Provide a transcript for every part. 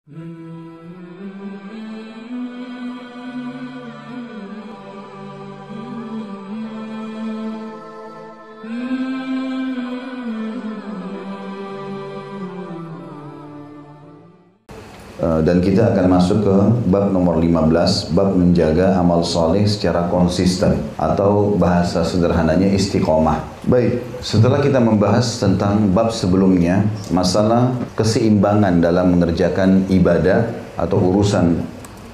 Dan kita akan masuk ke bab nomor 15, bab menjaga amal soleh secara konsisten, atau bahasa sederhananya istiqomah. Baik, setelah kita membahas tentang bab sebelumnya, masalah keseimbangan dalam mengerjakan ibadah atau urusan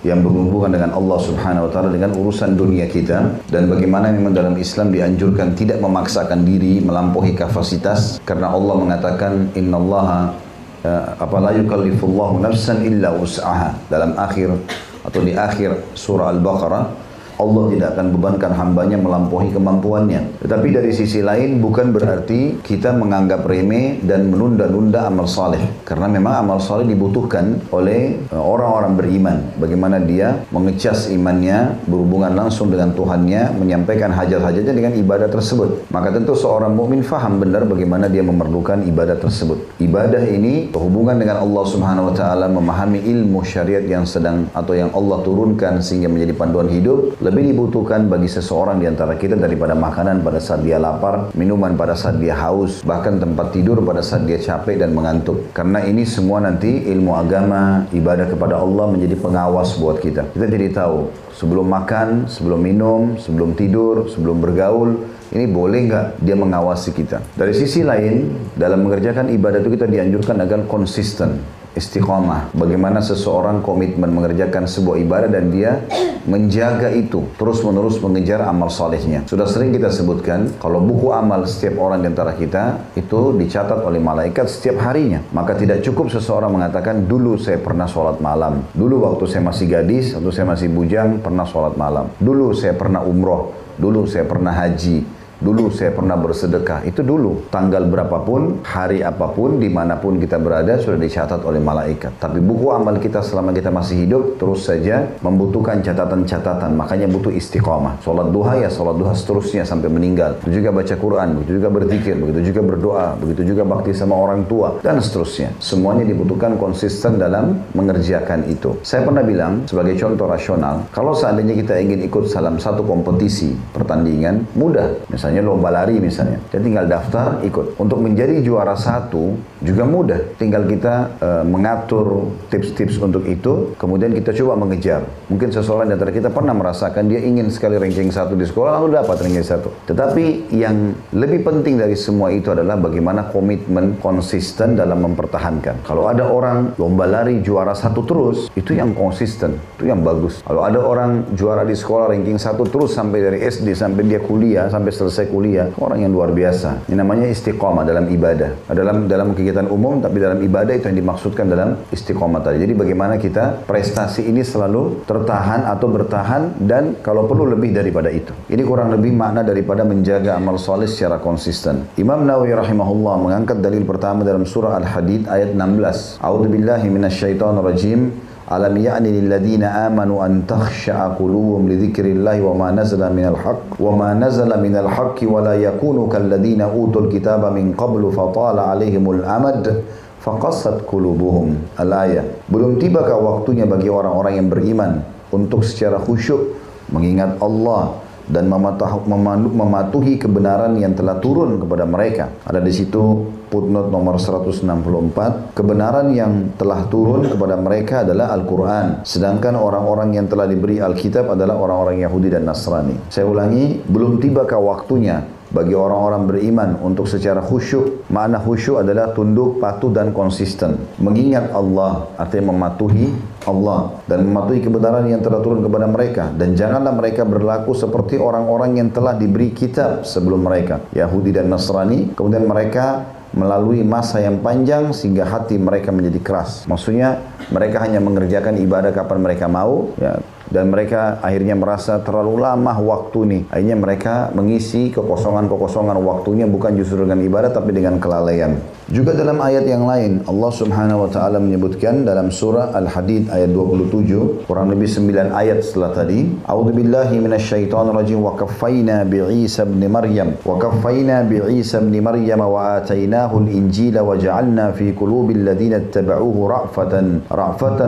yang berhubungan dengan Allah Subhanahu wa Ta'ala dengan urusan dunia kita, dan bagaimana memang dalam Islam dianjurkan tidak memaksakan diri melampaui kapasitas, karena Allah mengatakan innallaha la yukallifullahu nafsan illa wus'aha. Dalam akhir atau di akhir surah Al-Baqarah, Allah tidak akan bebankan hambanya melampaui kemampuannya. Tetapi dari sisi lain bukan berarti kita menganggap remeh dan menunda-nunda amal saleh, karena memang amal saleh dibutuhkan oleh orang-orang beriman. Bagaimana dia mengecas imannya, berhubungan langsung dengan Tuhannya, menyampaikan hajat-hajatnya dengan ibadah tersebut. Maka tentu seorang mukmin faham benar bagaimana dia memerlukan ibadah tersebut. Ibadah ini berhubungan dengan Allah Subhanahu wa Ta'ala, memahami ilmu syariat yang sedang atau yang Allah turunkan sehingga menjadi panduan hidup, lebih dibutuhkan bagi seseorang di antara kita daripada makanan pada saat dia lapar, minuman pada saat dia haus, bahkan tempat tidur pada saat dia capek dan mengantuk. Karena ini semua nanti ilmu agama, ibadah kepada Allah menjadi pengawas buat kita. Kita jadi tahu sebelum makan, sebelum minum, sebelum tidur, sebelum bergaul, ini boleh nggak dia mengawasi kita. Dari sisi lain, dalam mengerjakan ibadah itu kita dianjurkan agar konsisten, istiqomah. Bagaimana seseorang komitmen mengerjakan sebuah ibadah dan dia menjaga itu, terus-menerus mengejar amal salehnya. Sudah sering kita sebutkan, kalau buku amal setiap orang di antara kita itu dicatat oleh malaikat setiap harinya. Maka tidak cukup seseorang mengatakan, dulu saya pernah sholat malam, dulu waktu saya masih gadis, atau saya masih bujang pernah sholat malam, dulu saya pernah umroh, dulu saya pernah haji, dulu saya pernah bersedekah. Itu dulu. Tanggal berapapun, hari apapun, dimanapun kita berada sudah dicatat oleh malaikat. Tapi buku amal kita selama kita masih hidup terus saja membutuhkan catatan-catatan. Makanya butuh istiqomah. Sholat duha ya sholat duha seterusnya sampai meninggal. Begitu juga baca Quran, begitu juga berzikir, begitu juga berdoa, begitu juga bakti sama orang tua, dan seterusnya. Semuanya dibutuhkan konsisten dalam mengerjakan itu. Saya pernah bilang sebagai contoh rasional, kalau seandainya kita ingin ikut dalam satu kompetisi pertandingan, mudah. Misalnya lomba lari misalnya, kita tinggal daftar ikut. Untuk menjadi juara satu juga mudah, tinggal kita mengatur tips-tips untuk itu, kemudian kita coba mengejar. Mungkin seseorang di antara kita pernah merasakan dia ingin sekali ranking 1 di sekolah, lalu dapat ranking 1. Tetapi yang lebih penting dari semua itu adalah bagaimana komitmen konsisten dalam mempertahankan. Kalau ada orang lomba lari juara 1 terus, itu yang konsisten, itu yang bagus. Kalau ada orang juara di sekolah ranking 1 terus sampai dari SD sampai dia kuliah, sampai selesai kuliah, orang yang luar biasa. Ini namanya istiqomah dalam ibadah. Dalam kegiatan umum, tapi dalam ibadah itu yang dimaksudkan dalam istiqomah tadi. Jadi bagaimana kita prestasi ini selalu tertahan atau bertahan, dan kalau perlu lebih daripada itu. Ini kurang lebih makna daripada menjaga amal soleh secara konsisten. Imam Nawawi rahimahullah mengangkat dalil pertama dalam surah Al-Hadid ayat 16. A'udzubillahi minasyaitonirrajim. Alam ya'ni lilladina amanu an takhsha'a qulubuhum li dzikrillahi wa ma nazala minal haqq wa ma nazala minal haqqi wa la yakunu kalladina utul kitaba min qablu fatala 'alaihimul amad faqassat qulubuhum. Al-ayah. Belum tibakah waktunya bagi orang-orang yang beriman untuk secara khusyuk mengingat Allah dan mematuhi kebenaran yang telah turun kepada mereka. Ada di situ footnote nomor 164, kebenaran yang telah turun kepada mereka adalah Al-Quran, sedangkan orang-orang yang telah diberi Alkitab adalah orang-orang Yahudi dan Nasrani. Saya ulangi, belum tibakah waktunya bagi orang-orang beriman untuk secara khusyuk. Makna khusyuk adalah tunduk, patuh dan konsisten. Mengingat Allah artinya mematuhi Allah dan mematuhi kebenaran yang telah turun kepada mereka, dan janganlah mereka berlaku seperti orang-orang yang telah diberi kitab sebelum mereka, Yahudi dan Nasrani, kemudian mereka melalui masa yang panjang sehingga hati mereka menjadi keras. Maksudnya mereka hanya mengerjakan ibadah kapan mereka mau, ya, dan mereka akhirnya merasa terlalu lama waktu nih. Akhirnya mereka mengisi kekosongan-kekosongan waktunya bukan justru dengan ibadah tapi dengan kelalaian. Juga dalam ayat yang lain Allah Subhanahu wa taala menyebutkan dalam surah Al-Hadid ayat 27, kurang lebih 9 ayat setelah tadi, A'udzubillahi minasyaitonir rajim wa kaffayna bi Isa ibn Maryam wa atainahu al-injila wa ja'alna fi qulubil ladzina ittaba'uhu ra'fatan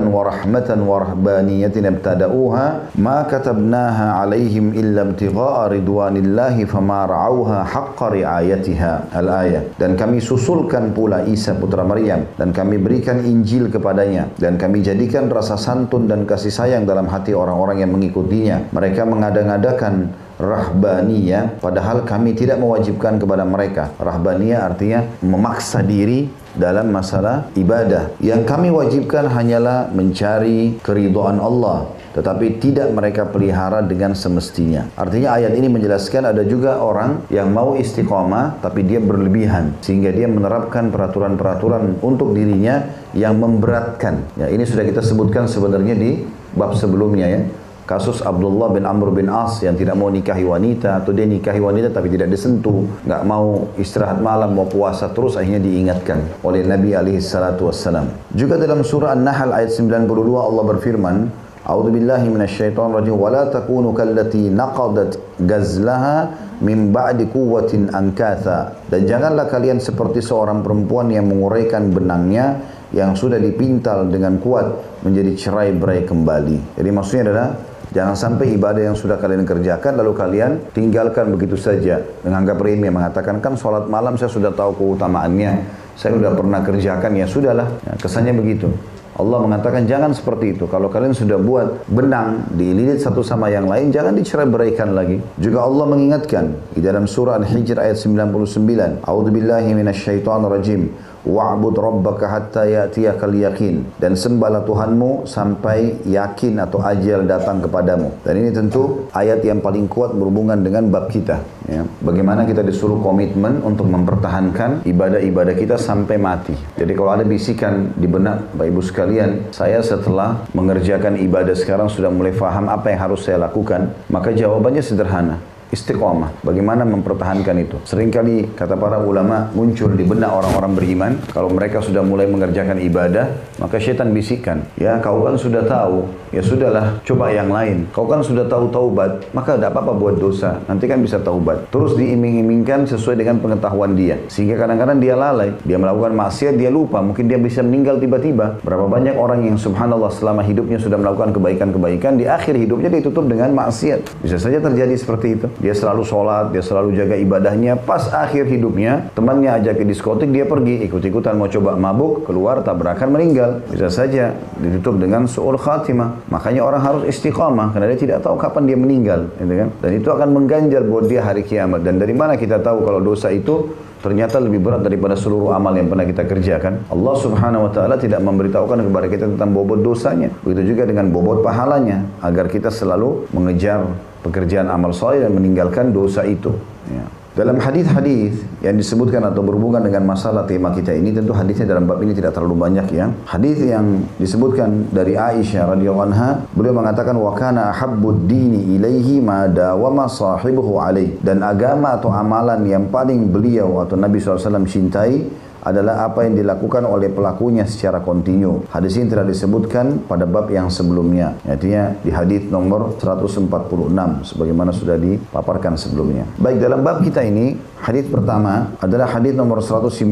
wa rahmatan wa rahbaniyatan ibtada'uha ma katabnaha 'alaihim illa ibtigha'a ridwanillahi fama ra'awha haqqa ri'ayatiha. Al-ayat. Dan kami susulkan pula Isa putra Maryam dan kami berikan Injil kepadanya dan kami jadikan rasa santun dan kasih sayang dalam hati orang-orang yang mengikutinya. Mereka mengada-ngadakan rahbaniyah padahal kami tidak mewajibkan kepada mereka. Rahbaniyah artinya memaksa diri dalam masalah ibadah. Yang kami wajibkan hanyalah mencari keridhaan Allah, tetapi tidak mereka pelihara dengan semestinya. Artinya ayat ini menjelaskan ada juga orang yang mau istiqamah tapi dia berlebihan sehingga dia menerapkan peraturan-peraturan untuk dirinya yang memberatkan. Ya, ini sudah kita sebutkan sebenarnya di bab sebelumnya ya. Kasus Abdullah bin Amr bin As yang tidak mau nikahi wanita atau dia nikahi wanita tapi tidak disentuh, nggak mau istirahat malam, mau puasa terus, akhirnya diingatkan oleh Nabi alaihi salatu wassalam. Juga dalam surah An-Nahl ayat 92 Allah berfirman, A'udzubillahi minasyaitonir rajim wa la takunu kallati naqadat gazlaha min ba'di quwwatin ankatha. Dan janganlah kalian seperti seorang perempuan yang menguraikan benangnya yang sudah dipintal dengan kuat menjadi cerai-berai kembali. Jadi maksudnya adalah jangan sampai ibadah yang sudah kalian kerjakan lalu kalian tinggalkan begitu saja. Menganggap remeh, mengatakan kan sholat malam saya sudah tahu keutamaannya, saya sudah pernah kerjakan, ya sudahlah. Ya, kesannya begitu. Allah mengatakan jangan seperti itu. Kalau kalian sudah buat benang dililit satu sama yang lain, jangan dicerai-beraikan lagi. Juga Allah mengingatkan di dalam surah Al-Hijr ayat 99, A'udzubillahi minasyaitonir rajim. Wa'bud rabbaka hatta ya'tiyakal yaqin, dan sembahlah Tuhanmu sampai yakin atau ajal datang kepadamu. Dan ini tentu ayat yang paling kuat berhubungan dengan bab kita ya. Bagaimana kita disuruh komitmen untuk mempertahankan ibadah-ibadah kita sampai mati. Jadi kalau ada bisikan di benak Bapak Ibu sekalian, saya setelah mengerjakan ibadah sekarang sudah mulai faham apa yang harus saya lakukan, maka jawabannya sederhana. Istiqomah. Bagaimana mempertahankan itu? Seringkali kata para ulama muncul di benak orang-orang beriman, kalau mereka sudah mulai mengerjakan ibadah, maka syaitan bisikan, ya kau kan sudah tahu, ya sudahlah, coba yang lain. Kau kan sudah tahu taubat, maka tidak apa-apa buat dosa, nanti kan bisa taubat. Terus diiming-imingkan sesuai dengan pengetahuan dia, sehingga kadang-kadang dia lalai, dia melakukan maksiat, dia lupa, mungkin dia bisa meninggal tiba-tiba. Berapa banyak orang yang subhanallah selama hidupnya sudah melakukan kebaikan-kebaikan, di akhir hidupnya ditutup dengan maksiat. Bisa saja terjadi seperti itu. Dia selalu sholat, dia selalu jaga ibadahnya, pas akhir hidupnya temannya ajak ke diskotik, dia pergi ikut-ikutan mau coba mabuk, keluar tabrakan, meninggal. Bisa saja ditutup dengan su'ul khatimah. Makanya orang harus istiqamah karena dia tidak tahu kapan dia meninggal, gitu kan? Dan itu akan mengganjal buat dia hari kiamat. Dan dari mana kita tahu kalau dosa itu ternyata lebih berat daripada seluruh amal yang pernah kita kerjakan? Allah Subhanahu wa taala tidak memberitahukan kepada kita tentang bobot dosanya. Begitu juga dengan bobot pahalanya, agar kita selalu mengejar pekerjaan amal saleh dan meninggalkan dosa itu. Ya. Dalam hadis-hadis yang disebutkan atau berhubungan dengan masalah tema kita ini, tentu hadisnya dalam bab ini tidak terlalu banyak ya. Hadis yang disebutkan dari Aisyah radhiyallahu anha, beliau mengatakan wa kana ahabbud dini ilaihi ma dawama sahibuhu alaih. Dan agama atau amalan yang paling beliau atau Nabi SAW cintai adalah apa yang dilakukan oleh pelakunya secara kontinu. Hadis ini telah disebutkan pada bab yang sebelumnya, artinya di hadis nomor 146 sebagaimana sudah dipaparkan sebelumnya. Baik, dalam bab kita ini hadis pertama adalah hadis nomor 157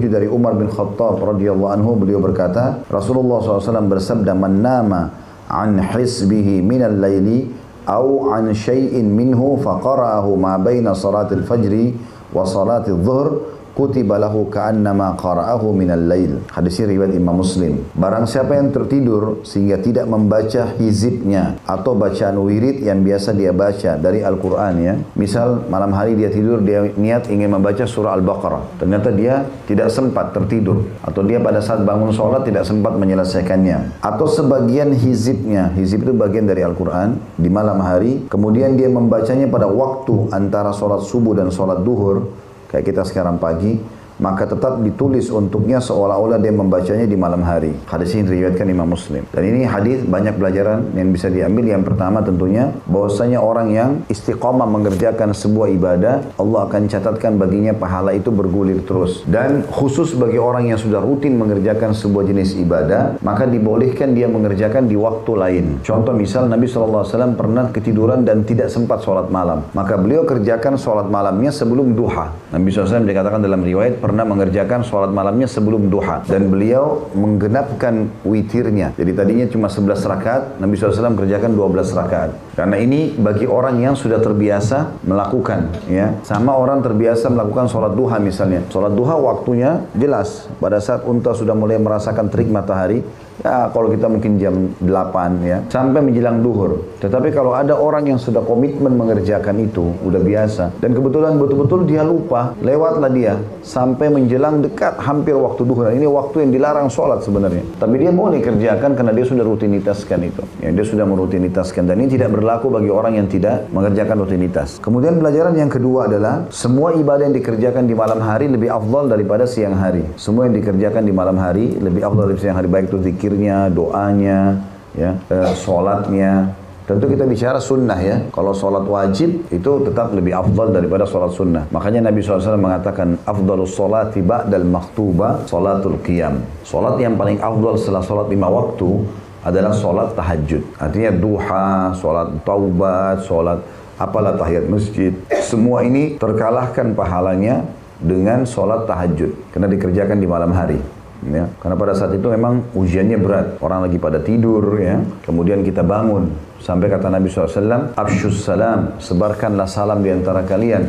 dari Umar bin Khattab radhiyallahu anhu. Beliau berkata, Rasulullah SAW bersabda, man nama an hisbihi minal laili aw an syai'in minhu faqara'ahu ma baina salatil fajri wa salatil dhuhr kutiba lahu ka'annama qara'ahu minal lail. Hadis ini riwayat Imam Muslim. Barang siapa yang tertidur sehingga tidak membaca hizibnya atau bacaan wirid yang biasa dia baca dari Al-Quran ya. Misal malam hari dia tidur, dia niat ingin membaca surah Al-Baqarah, ternyata dia tidak sempat tertidur, atau dia pada saat bangun sholat tidak sempat menyelesaikannya, atau sebagian hizibnya, hizib itu bagian dari Al-Quran, di malam hari, kemudian dia membacanya pada waktu antara sholat subuh dan sholat duhur, kayak kita sekarang pagi, maka tetap ditulis untuknya seolah-olah dia membacanya di malam hari. Hadis ini diriwayatkan Imam Muslim. Dan ini hadis banyak pelajaran yang bisa diambil. Yang pertama tentunya bahwasanya orang yang istiqomah mengerjakan sebuah ibadah, Allah akan catatkan baginya pahala itu bergulir terus. Dan khusus bagi orang yang sudah rutin mengerjakan sebuah jenis ibadah, maka dibolehkan dia mengerjakan di waktu lain. Contoh misal Nabi SAW pernah ketiduran dan tidak sempat sholat malam, maka beliau kerjakan sholat malamnya sebelum duha. Nabi SAW dikatakan dalam riwayat pernah mengerjakan sholat malamnya sebelum duha, dan beliau menggenapkan witirnya. Jadi tadinya cuma 11 rakaat, Nabi SAW kerjakan 12 rakaat. Karena ini bagi orang yang sudah terbiasa melakukan, ya. Sama orang terbiasa melakukan sholat duha misalnya. Sholat duha waktunya jelas pada saat unta sudah mulai merasakan terik matahari. Ya, kalau kita mungkin jam 8 ya, sampai menjelang duhur. Tetapi kalau ada orang yang sudah komitmen mengerjakan itu, udah biasa, dan kebetulan betul-betul dia lupa, lewatlah dia sampai menjelang dekat hampir waktu duhur. Ini waktu yang dilarang sholat sebenarnya. Tapi dia boleh kerjakan karena dia sudah rutinitaskan itu. Ya, dia sudah merutinitaskan, dan ini tidak berlaku bagi orang yang tidak mengerjakan rutinitas. Kemudian pelajaran yang kedua adalah semua ibadah yang dikerjakan di malam hari lebih afdal daripada siang hari. Semua yang dikerjakan di malam hari lebih afdal dari siang hari, baik itu zikirnya, doanya, ya, sholatnya. Tentu kita bicara sunnah ya. Kalau sholat wajib itu tetap lebih afdal daripada sholat sunnah. Makanya Nabi SAW mengatakan afdalus sholati ba'dal maktuba sholatul qiyam. Sholat yang paling afdal setelah sholat 5 waktu adalah sholat tahajud. Artinya duha, sholat taubat, sholat apalah tahiyat masjid. Semua ini terkalahkan pahalanya dengan sholat tahajud karena dikerjakan di malam hari. Ya, karena pada saat itu memang ujiannya berat, orang lagi pada tidur ya, kemudian kita bangun, sampai kata Nabi SAW, afshus salam, sebarkanlah salam di antara kalian,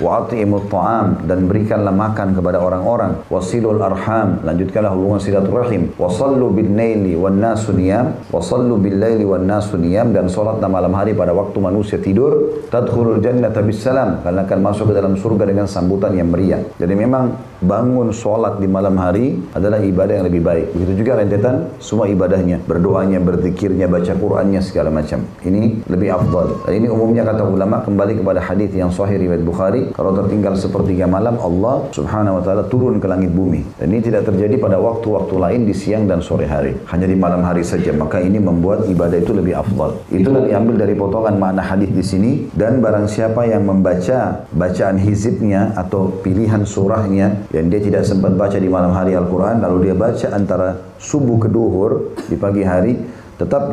wa at'imut ta'am, dan berikanlah makan kepada orang-orang, wasilul arham, lanjutkanlah hubungan silaturahim, wasallu bin naili wan nasu niyam, wasallu bil laili wan nasu niyam, dan salatlah malam hari pada waktu manusia tidur, tadkhulul jannata bis salam, karena akan masuk ke dalam surga dengan sambutan yang meriah. Jadi memang bangun sholat di malam hari adalah ibadah yang lebih baik. Begitu juga rentetan semua ibadahnya, berdoanya, berzikirnya, baca Qur'annya, segala macam. Ini lebih afdal. Dan ini umumnya kata ulama kembali kepada hadis yang sahih riwayat Bukhari, kalau tertinggal sepertiga malam Allah Subhanahu wa taala turun ke langit bumi. Dan ini tidak terjadi pada waktu-waktu lain di siang dan sore hari, hanya di malam hari saja. Maka ini membuat ibadah itu lebih afdal. Itulah diambil dari potongan makna hadis di sini. Dan barang siapa yang membaca bacaan hizibnya atau pilihan surahnya yang dia tidak sempat baca di malam hari Al-Quran, lalu dia baca antara subuh ke duhur di pagi hari, tetap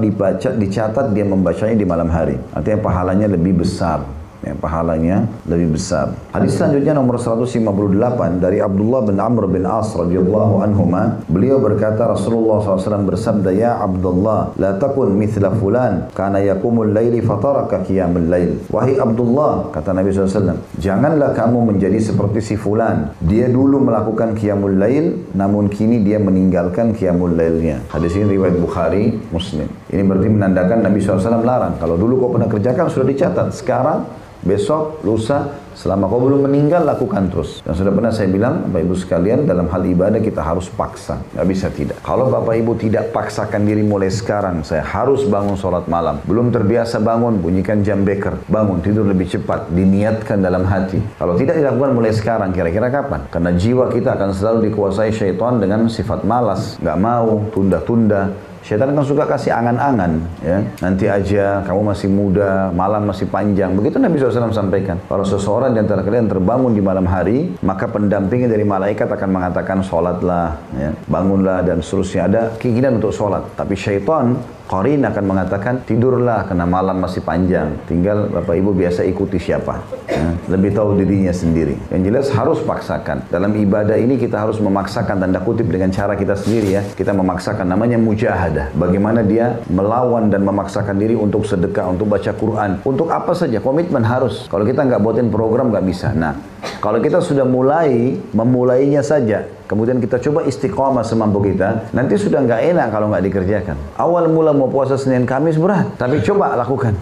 dicatat dia membacanya di malam hari. Artinya pahalanya lebih besar. Ya, pahalanya lebih besar. Hadis selanjutnya nomor 158 dari Abdullah bin Amr bin As radhiyallahu anhuma, beliau berkata Rasulullah SAW bersabda, ya Abdullah, la takun mithla fulan kana yaqumul laili fataraka qiyamul lail. Wahai Abdullah, kata Nabi SAW, janganlah kamu menjadi seperti si fulan, dia dulu melakukan qiyamul lail namun kini dia meninggalkan qiyamul lailnya. Hadis ini riwayat Bukhari, Muslim. Ini berarti menandakan Nabi SAW larang, kalau dulu kau pernah kerjakan sudah dicatat, sekarang besok, lusa, selama kau belum meninggal, lakukan terus. Dan sudah pernah saya bilang, Bapak Ibu sekalian, dalam hal ibadah kita harus paksa. Nggak bisa tidak. Kalau Bapak Ibu tidak paksakan diri mulai sekarang, saya harus bangun sholat malam. Belum terbiasa bangun, bunyikan jam beker. Bangun, tidur lebih cepat. Diniatkan dalam hati. Kalau tidak dilakukan mulai sekarang, kira-kira kapan? Karena jiwa kita akan selalu dikuasai syaitan dengan sifat malas. Nggak mau, tunda-tunda. Syaitan kan suka kasih angan-angan, ya. Nanti aja, kamu masih muda, malam masih panjang. Begitu Nabi SAW sampaikan. Kalau seseorang di antara kalian terbangun di malam hari, maka pendampingnya dari malaikat akan mengatakan sholatlah, ya, bangunlah, dan seterusnya. Ada keinginan untuk sholat. Tapi syaitan, qarin, akan mengatakan tidurlah karena malam masih panjang. Tinggal Bapak Ibu biasa ikuti siapa, ya, lebih tahu dirinya sendiri. Yang jelas harus paksakan. Dalam ibadah ini kita harus memaksakan, tanda kutip, dengan cara kita sendiri ya. Kita memaksakan, namanya mujahadah. Bagaimana dia melawan dan memaksakan diri untuk sedekah, untuk baca Quran, untuk apa saja, komitmen harus. Kalau kita nggak buatin program nggak bisa. Nah, kalau kita sudah memulainya saja, kemudian kita coba istiqomah semampu kita, nanti sudah nggak enak kalau nggak dikerjakan. Awal mula mau puasa Senin Kamis berat, tapi coba lakukan.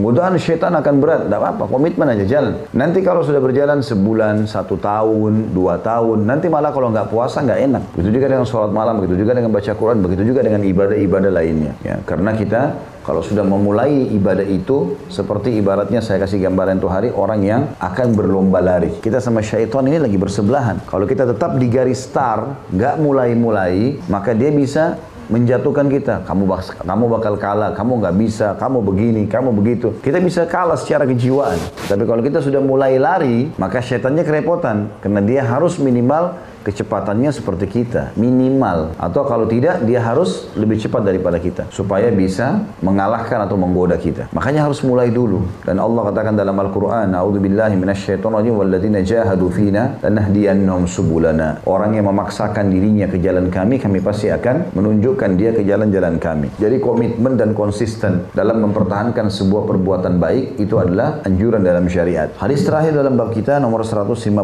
Mudah-mudahan syaitan akan berat, tidak apa-apa, komitmen aja, jalan. Nanti kalau sudah berjalan sebulan, 1 tahun, 2 tahun, nanti malah kalau nggak puasa nggak enak. Begitu juga dengan sholat malam, begitu juga dengan baca Quran, begitu juga dengan ibadah-ibadah lainnya. Ya, karena kita Kalau sudah memulai ibadah itu, seperti ibaratnya saya kasih gambaran tuh hari, orang yang akan berlomba lari. Kita sama syaitan ini lagi bersebelahan. Kalau kita tetap di garis start, nggak mulai-mulai, maka dia bisa menjatuhkan kita. Kamu bakal kalah, kamu nggak bisa, kamu begini, kamu begitu. Kita bisa kalah secara kejiwaan. Tapi kalau kita sudah mulai lari, maka syaitannya kerepotan. Karena dia harus minimal kecepatannya seperti kita, minimal. Atau kalau tidak, dia harus lebih cepat daripada kita, supaya bisa mengalahkan atau menggoda kita. Makanya harus mulai dulu. Dan Allah katakan dalam Al-Quran, A'udzubillahi minasyaitonirrajim, walladzina jahadu fina lanahdiyannahum subulana. Orang yang memaksakan dirinya ke jalan kami pasti akan menunjukkan dia ke jalan-jalan kami. Jadi komitmen dan konsisten dalam mempertahankan sebuah perbuatan baik, itu adalah anjuran dalam syariat. Hadis terakhir dalam bab kita nomor 159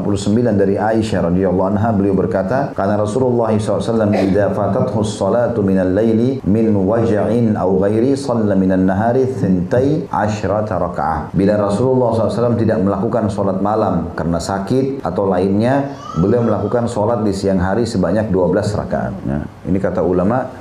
dari Aisyah radhiyallahu anha, beliau berkata, karena Rasulullah SAW idza fatathu as-salatu minal laili min waja'in aw ghairi shalla minan nahari 12 raka'ah. Bila Rasulullah SAW tidak melakukan salat malam karena sakit atau lainnya, beliau melakukan salat di siang hari sebanyak 12 rakaat. Nah, ini kata ulama,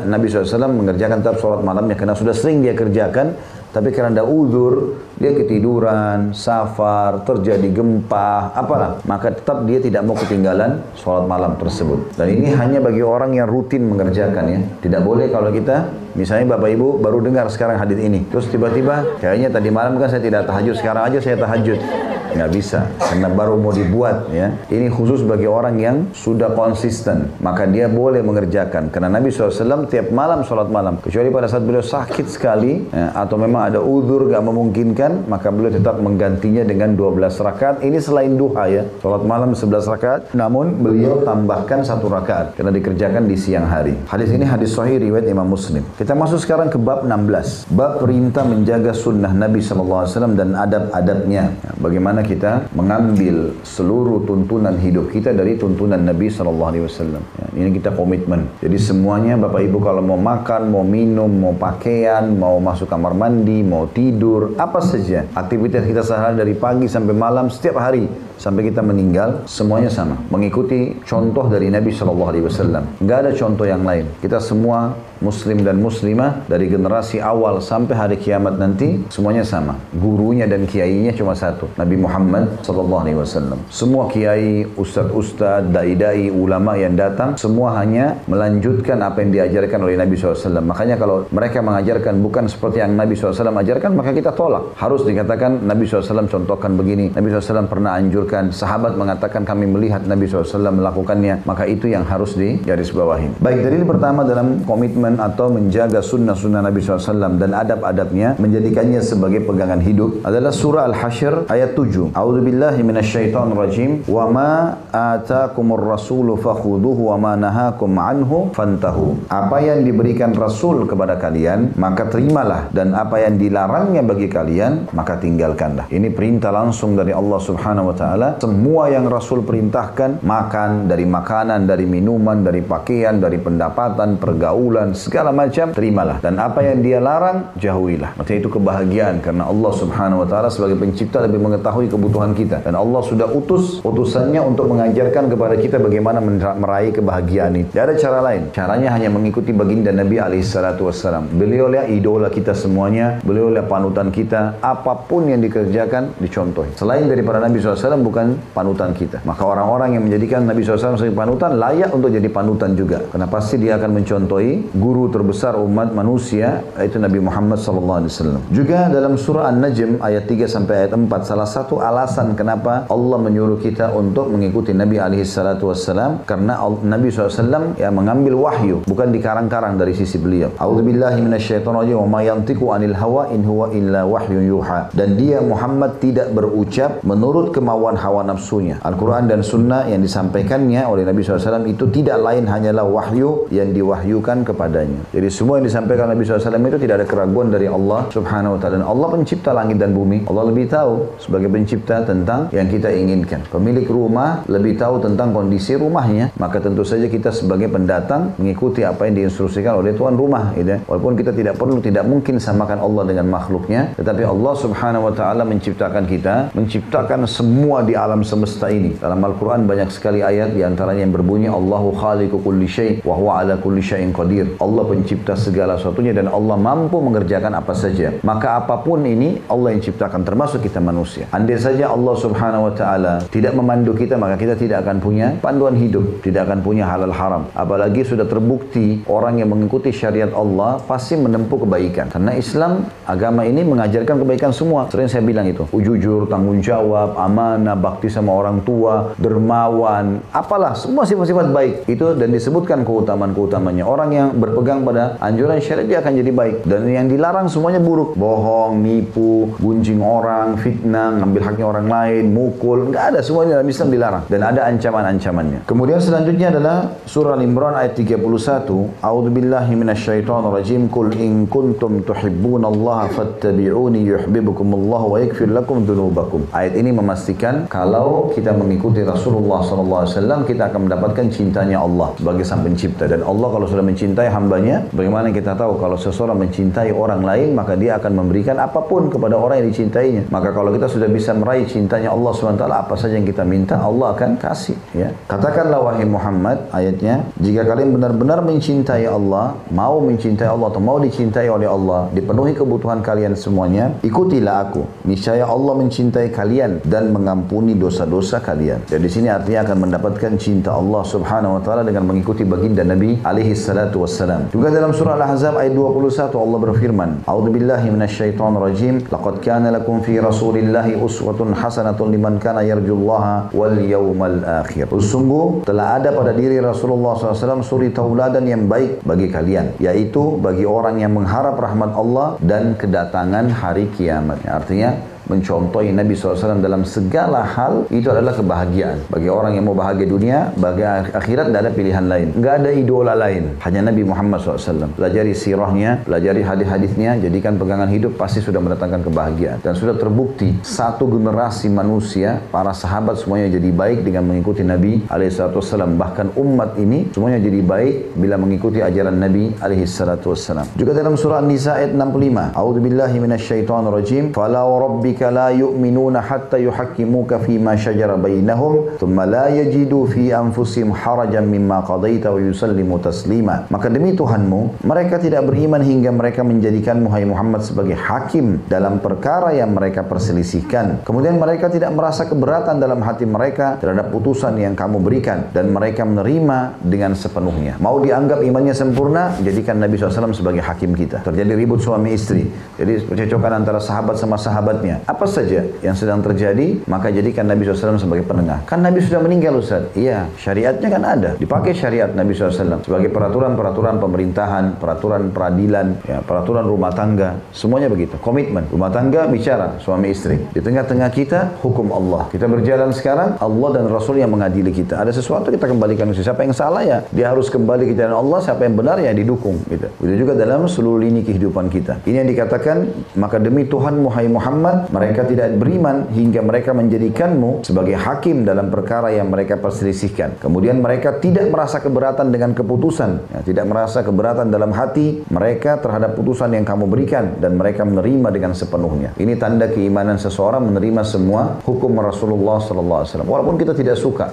Nabi SAW mengerjakan tetap salat malamnya karena sudah sering dia kerjakan. Tapi karena ada uzur, dia ketiduran, safar, terjadi gempa, apalah, maka tetap dia tidak mau ketinggalan sholat malam tersebut. Dan ini hanya bagi orang yang rutin mengerjakan ya. Tidak boleh kalau kita, misalnya Bapak Ibu baru dengar sekarang hadis ini, terus tiba-tiba, kayaknya tadi malam kan saya tidak tahajud, sekarang aja saya tahajud. Nggak bisa, karena baru mau dibuat ya. Ini khusus bagi orang yang sudah konsisten, maka dia boleh mengerjakan. Karena Nabi SAW tiap malam sholat malam, kecuali pada saat beliau sakit sekali ya, atau memang ada uzur gak memungkinkan, maka beliau tetap menggantinya dengan 12 rakaat. Ini selain duha ya, sholat malam 11 rakaat, namun beliau tambahkan 1 rakaat karena dikerjakan di siang hari. Hadis ini hadis sahih riwayat Imam Muslim. Kita masuk sekarang ke bab 16, bab perintah menjaga sunnah Nabi SAW dan adab-adabnya. Bagaimana kita mengambil seluruh tuntunan hidup kita dari tuntunan Nabi SAW. Ya, ini kita komitmen. Jadi semuanya Bapak Ibu kalau mau makan, mau minum, mau pakaian, mau masuk kamar mandi, mau tidur, apa saja aktivitas kita sehari dari pagi sampai malam, setiap hari sampai kita meninggal, semuanya sama. Mengikuti contoh dari Nabi SAW. Nggak ada contoh yang lain. Kita semua muslim dan muslimah dari generasi awal sampai hari kiamat nanti semuanya sama. Gurunya dan kiainya cuma satu, Nabi Muhammad SAW. Semua kiai, ustadz-ustadz, dai-dai, ulama yang datang semua hanya melanjutkan apa yang diajarkan oleh Nabi SAW. Makanya kalau mereka mengajarkan bukan seperti yang Nabi SAW ajarkan, maka kita tolak. Harus dikatakan Nabi SAW contohkan begini, Nabi SAW pernah anjurkan, sahabat mengatakan kami melihat Nabi SAW melakukannya, maka itu yang harus digarisbawahi. Baik, dalil pertama dalam komitmen atau menjaga sunnah-sunnah Nabi SAW dan adab-adabnya, menjadikannya sebagai pegangan hidup adalah surah Al-Hasyr ayat 7. A'udzubillahi minasyaitonirrajim. Wa ma atakumur rasulu fakhuduhu wa ma nahakum anhu fantahu. Apa yang diberikan Rasul kepada kalian, maka terimalah, dan apa yang dilarangnya bagi kalian, maka tinggalkanlah. Ini perintah langsung dari Allah Subhanahu wa Ta'ala. Semua yang Rasul perintahkan, makan, dari makanan, dari minuman, dari pakaian, dari pendapatan, pergaulan, segala macam, terimalah. Dan apa yang dia larang, jauhilah. Maksudnya itu kebahagiaan, karena Allah Subhanahu wa Ta'ala sebagai pencipta lebih mengetahui kebutuhan kita. Dan Allah sudah utus utusannya untuk mengajarkan kepada kita bagaimana meraih kebahagiaan ini. Tidak ada cara lain. Caranya hanya mengikuti baginda Nabi SAW. Beliau lah idola kita semuanya. Beliau lah panutan kita. Apapun yang dikerjakan, dicontohi. Selain daripada Nabi SAW, bukan panutan kita. Maka orang-orang yang menjadikan Nabi SAW sebagai panutan, layak untuk jadi panutan juga. Karena pasti dia akan mencontohi guru terbesar umat manusia, yaitu Nabi Muhammad SAW. Juga dalam surah An-Najm ayat 3 sampai ayat 4, salah satu alasan kenapa Allah menyuruh kita untuk mengikuti Nabi SAW, karena Nabi SAW ya mengambil wahyu, bukan dikarang-karang dari sisi beliau. A'udzubillahi minasyaitonirrajim. Wa ma yantiqu 'anil hawa in huwa illa wahyun yuha. Dan dia Muhammad tidak berucap menurut kemauan hawa nafsunya. Al-Quran dan Sunnah yang disampaikannya oleh Nabi SAW itu tidak lain hanyalah wahyu yang diwahyukan kepadanya. Jadi semua yang disampaikan Nabi SAW itu tidak ada keraguan dari Allah Subhanahu wa Ta'ala. Dan Allah pencipta langit dan bumi. Allah lebih tahu sebagai pencipta tentang yang kita inginkan. Pemilik rumah lebih tahu tentang kondisi rumahnya. Maka tentu saja kita sebagai pendatang mengikuti apa yang diinstruksikan oleh tuan rumah. Gitu. Walaupun kita tidak mungkin samakan Allah dengan makhluknya. Tetapi Allah Subhanahu wa Ta'ala menciptakan kita, menciptakan semua di alam semesta ini. Dalam Al-Quran banyak sekali ayat, diantaranya yang berbunyi Allahu khaliqu kulli syai' wa huwa ala kulli syai'in qadir. Allah pencipta segala sesuatunya dan Allah mampu mengerjakan apa saja. Maka apapun ini Allah yang ciptakan, termasuk kita manusia. Andai saja Allah Subhanahu wa taala tidak memandu kita, maka kita tidak akan punya panduan hidup, tidak akan punya halal haram. Apalagi sudah terbukti orang yang mengikuti syariat Allah pasti menempuh kebaikan. Karena Islam, agama ini mengajarkan kebaikan semua. Sering saya bilang itu, jujur, tanggung jawab, amanah, bakti sama orang tua, dermawan, apalah, semua sifat-sifat baik. Itu dan disebutkan keutamaan-keutamanya. Orang yang berpegang pada anjuran syariat dia akan jadi baik. Dan yang dilarang semuanya buruk. Bohong, nipu, gunjing orang, fitnah, ngambil haknya orang lain, mukul, nggak ada, semuanya dalam Islam dilarang. Dan ada ancaman-ancamannya. Kemudian selanjutnya adalah surah Al-Imran ayat 31. A'udzubillahi minasyaitonirrajim. Qul in kuntum tuhibbunallaha fattabi'uni yuhibbukumullahu wa yaghfir lakum dzunubakum. Ayat ini memastikan kalau kita mengikuti Rasulullah SAW, kita akan mendapatkan cintanya Allah sebagai sang pencipta. Dan Allah kalau sudah mencintai hambanya, bagaimana kita tahu kalau seseorang mencintai orang lain, maka dia akan memberikan apapun kepada orang yang dicintainya. Maka kalau kita sudah bisa meraih cintanya Allah SWT, apa saja yang kita minta Allah akan kasih, ya. Katakanlah wahai Muhammad, ayatnya, jika kalian benar-benar mencintai Allah, mau mencintai Allah atau mau dicintai oleh Allah, dipenuhi kebutuhan kalian semuanya, ikutilah aku. Niscaya Allah mencintai kalian dan mengampuni dosa-dosa kalian. Dan di sini artinya akan mendapatkan cinta Allah Subhanahu wa taala dengan mengikuti baginda Nabi alaihi salatu wassalam. Juga dalam surah Al-Ahzab ayat 21 Allah berfirman, A'udzubillahi minasyaitonirrajim. Laqad kana lakum fi Rasulillahi uswatun hasanatun liman kana yarjullaha wal yawmal akhir. Sungguh telah ada pada diri Rasulullah SAW suri tauladan yang baik bagi kalian, yaitu bagi orang yang mengharap rahmat Allah dan kedatangan hari kiamat. Artinya mencontohi Nabi SAW dalam segala hal itu adalah kebahagiaan. Bagi orang yang mau bahagia dunia, bagi akhirat tidak ada pilihan lain. Nggak ada idola lain. Hanya Nabi Muhammad SAW. Pelajari sirahnya, pelajari hadis-hadisnya, jadikan pegangan hidup, pasti sudah mendatangkan kebahagiaan. Dan sudah terbukti, satu generasi manusia, para sahabat semuanya jadi baik dengan mengikuti Nabi SAW. Bahkan umat ini semuanya jadi baik bila mengikuti ajaran Nabi SAW. Juga dalam surah An-Nisa ayat 65. A'udzubillahi minasyaitonirrajim. Fala rabbika la yu'minuna hatta yuhakkimuka fima shajara bainahum thumma la yajidu fi anfusihim harajan mimma qadaita wa yusallimu taslima. Maka demi Tuhanmu, mereka tidak beriman hingga mereka menjadikanmu hai Muhammad sebagai hakim dalam perkara yang mereka perselisihkan. Kemudian mereka tidak merasa keberatan dalam hati mereka terhadap putusan yang kamu berikan dan mereka menerima dengan sepenuhnya. Mau dianggap imannya sempurna, jadikan Nabi SAW sebagai hakim kita. Terjadi ribut suami istri, jadi percekcokan antara sahabat sama sahabatnya. Apa saja yang sedang terjadi, maka jadikan Nabi SAW sebagai penengah. Kan Nabi sudah meninggal, Ustaz. Iya, syariatnya kan ada. Dipakai syariat Nabi SAW sebagai peraturan-peraturan pemerintahan, peraturan peradilan, ya, peraturan rumah tangga. Semuanya begitu. Komitmen. Rumah tangga bicara suami istri. Di tengah-tengah kita, hukum Allah. Kita berjalan sekarang, Allah dan Rasul yang mengadili kita. Ada sesuatu kita kembalikan. Siapa yang salah ya, dia harus kembali ke jalan Allah. Siapa yang benar ya didukung. Gitu. Itu juga dalam seluruh lini kehidupan kita. Ini yang dikatakan, maka demi Tuhanmu hai Muhammad, mereka tidak beriman hingga mereka menjadikanmu sebagai hakim dalam perkara yang mereka perselisihkan. Kemudian mereka tidak merasa keberatan dengan keputusan, ya, tidak merasa keberatan dalam hati mereka terhadap putusan yang kamu berikan dan mereka menerima dengan sepenuhnya. Ini tanda keimanan seseorang menerima semua hukum Rasulullah SAW. Walaupun kita tidak suka,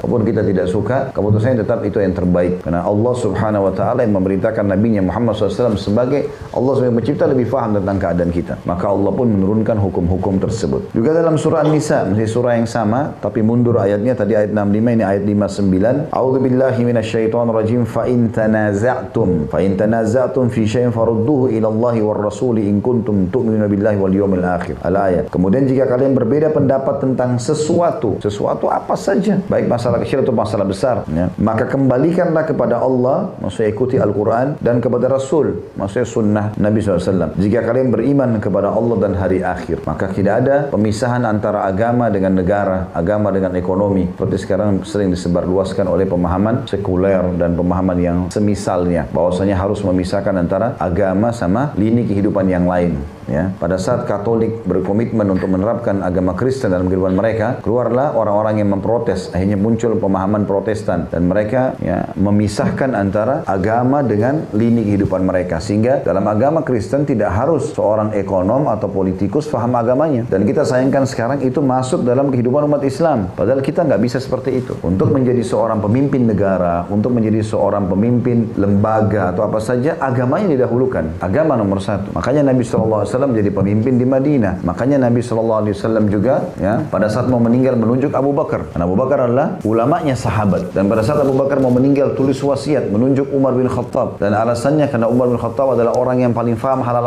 keputusannya tetap itu yang terbaik. Karena Allah Subhanahu Wa Taala yang memerintahkan Nabi-Nya Muhammad SAW sebagai Allah sebagai pencipta lebih faham tentang keadaan kita. Maka Allah pun menurunkan hukum-hukum tersebut. Juga dalam surah An-Nisa, masih surah yang sama, tapi mundur ayatnya, tadi ayat 65, ini ayat 59. A'udzubillahi minasyaitonirrajim. Fa in tanaza'tum fi syai'in farudduhu ila Allahi war Rasuli in kuntum tu'minuna billahi wal yawmil akhir. Al-ayat. Kemudian jika kalian berbeda pendapat tentang sesuatu apa saja, baik masalah kecil atau masalah besar, ya, maka kembalikanlah kepada Allah, maksudnya ikuti Al-Quran, dan kepada Rasul, maksudnya sunnah Nabi SAW. Jika kalian beriman kepada Allah dan hari akhir, maka tidak ada pemisahan antara agama dengan negara, agama dengan ekonomi, seperti sekarang sering disebarluaskan oleh pemahaman sekuler dan pemahaman yang semisalnya, bahwasanya harus memisahkan antara agama sama lini kehidupan yang lain. Ya, pada saat Katolik berkomitmen untuk menerapkan agama Kristen dalam kehidupan mereka, keluarlah orang-orang yang memprotes. Akhirnya muncul pemahaman Protestan dan mereka ya, memisahkan antara agama dengan lini kehidupan mereka. Sehingga dalam agama Kristen tidak harus seorang ekonom atau politikus faham agamanya. Dan kita sayangkan sekarang itu masuk dalam kehidupan umat Islam. Padahal kita nggak bisa seperti itu. Untuk menjadi seorang pemimpin negara, untuk menjadi seorang pemimpin lembaga atau apa saja, agamanya didahulukan. Agama nomor satu. Makanya Nabi SAW jadi pemimpin di Madinah. Makanya Nabi SAW juga ya pada saat mau meninggal menunjuk Abu Bakar. Dan Abu Bakar adalah ulamanya sahabat. Dan pada saat Abu Bakar mau meninggal tulis wasiat menunjuk Umar bin Khattab. Dan alasannya karena Umar bin Khattab adalah orang yang paling faham halal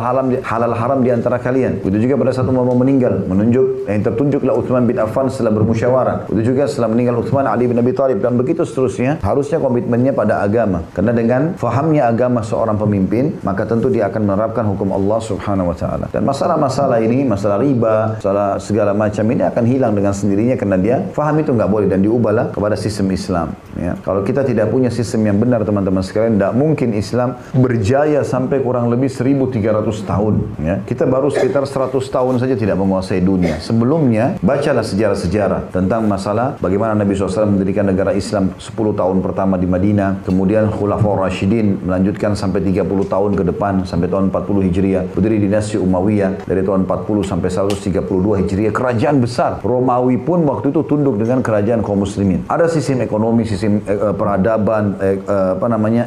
haram di antara kalian. Begitu juga pada saat Umar mau meninggal menunjuk yang tertunjuklah Utsman bin Affan setelah bermusyawarah. Begitu juga setelah meninggal Utsman, Ali bin Abi Thalib dan begitu seterusnya. Harusnya komitmennya pada agama. Karena dengan fahamnya agama seorang pemimpin, maka tentu dia akan menerapkan hukum Allah Subhanahu wa taala. Dan masalah-masalah ini, masalah riba, masalah segala macam ini akan hilang dengan sendirinya karena dia faham itu nggak boleh dan diubahlah kepada sistem Islam. Ya. Kalau kita tidak punya sistem yang benar teman-teman sekalian, tidak mungkin Islam berjaya sampai kurang lebih 1300 tahun. Ya. Kita baru sekitar 100 tahun saja tidak menguasai dunia. Sebelumnya, bacalah sejarah-sejarah tentang masalah bagaimana Nabi SAW mendirikan negara Islam 10 tahun pertama di Madinah, kemudian Khulafaur Rasyidin melanjutkan sampai 30 tahun ke depan, sampai tahun 40 Hijriah, berdiri dinasti Umayyah dari tahun 40 sampai 132 Hijriah, kerajaan besar. Romawi pun waktu itu tunduk dengan kerajaan kaum muslimin. Ada sistem ekonomi, sistem peradaban,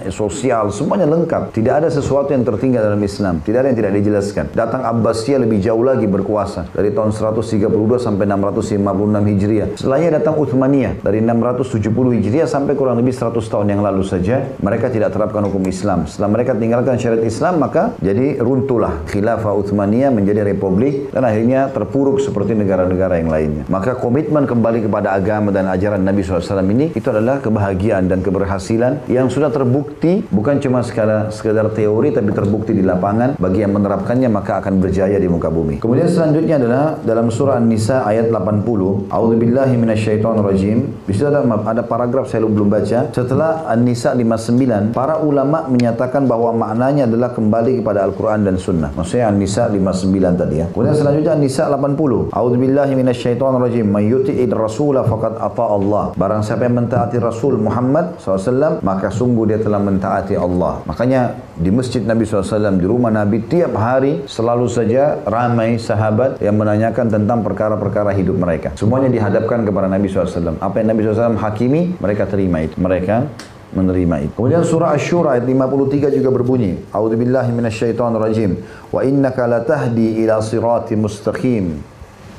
sosial, semuanya lengkap. Tidak ada sesuatu yang tertinggal dalam Islam. Tidak ada yang tidak dijelaskan. Datang Abbasiyah lebih jauh lagi berkuasa dari tahun 132 sampai 656 Hijriah. Setelahnya datang Utsmaniyah dari 670 Hijriah sampai kurang lebih 100 tahun yang lalu saja. Mereka tidak terapkan hukum Islam. Setelah mereka tinggalkan syariat Islam, maka jadi runtuhlah Khilafah Utsmaniyah menjadi republik dan akhirnya terpuruk seperti negara-negara yang lainnya. Maka komitmen kembali kepada agama dan ajaran Nabi SAW ini itu adalah kebahagiaan dan keberhasilan yang sudah terbukti bukan cuma sekedar teori tapi terbukti di lapangan. Bagi yang menerapkannya maka akan berjaya di muka bumi. Kemudian selanjutnya adalah dalam surah An-Nisa ayat 80. A'udzubillahi minasyaitonirrajim. Di situ ada paragraf saya belum baca. Setelah An-Nisa 59, para ulama menyatakan bahwa maknanya adalah kembali kepada Al-Quran dan Sunnah. Maksudnya An-Nisa 59 tadi ya. Kemudian selanjutnya An-Nisa 80. A'udzubillahi minasyaitonirrajim. May yuti'ir rasula faqad ata Allah. Barang siapa yang mentaati Rasul Muhammad SAW, maka sungguh dia telah mentaati Allah. Makanya di masjid Nabi SAW, di rumah Nabi, tiap hari selalu saja ramai sahabat yang menanyakan tentang perkara-perkara hidup mereka. Semuanya dihadapkan kepada Nabi SAW. Apa yang Nabi SAW hakimi, mereka terima itu. Mereka menerima itu. Kemudian surah Asy-Syura ayat 53 juga berbunyi, A'udzubillahi minasyaitonirrajim. Wa innaka latahdi ila siratim mustaqim.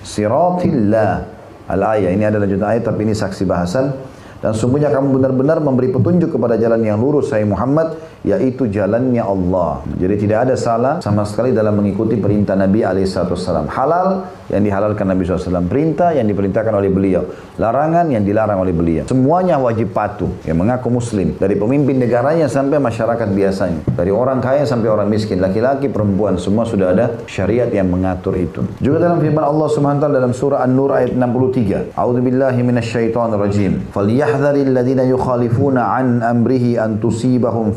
Siratillah. Al-ayah, ini ada lanjutan ayat tapi ini saksi bahasan. Dan sungguhnya kamu benar-benar memberi petunjuk kepada jalan yang lurus, hai Muhammad, yaitu jalannya Allah. Jadi tidak ada salah sama sekali dalam mengikuti perintah Nabi SAW. Halal yang dihalalkan Nabi SAW, perintah yang diperintahkan oleh beliau, larangan yang dilarang oleh beliau. Semuanya wajib patuh yang mengaku muslim, dari pemimpin negaranya sampai masyarakat biasanya, dari orang kaya sampai orang miskin, laki-laki, perempuan, semua sudah ada syariat yang mengatur itu. Juga dalam firman Allah Subhanahu wa taala dalam surah An-Nur ayat 63, A'udzubillahi minasyaitonirrajim. Falyahdharil ladzina yukhalifuna an amrihi an tusibahum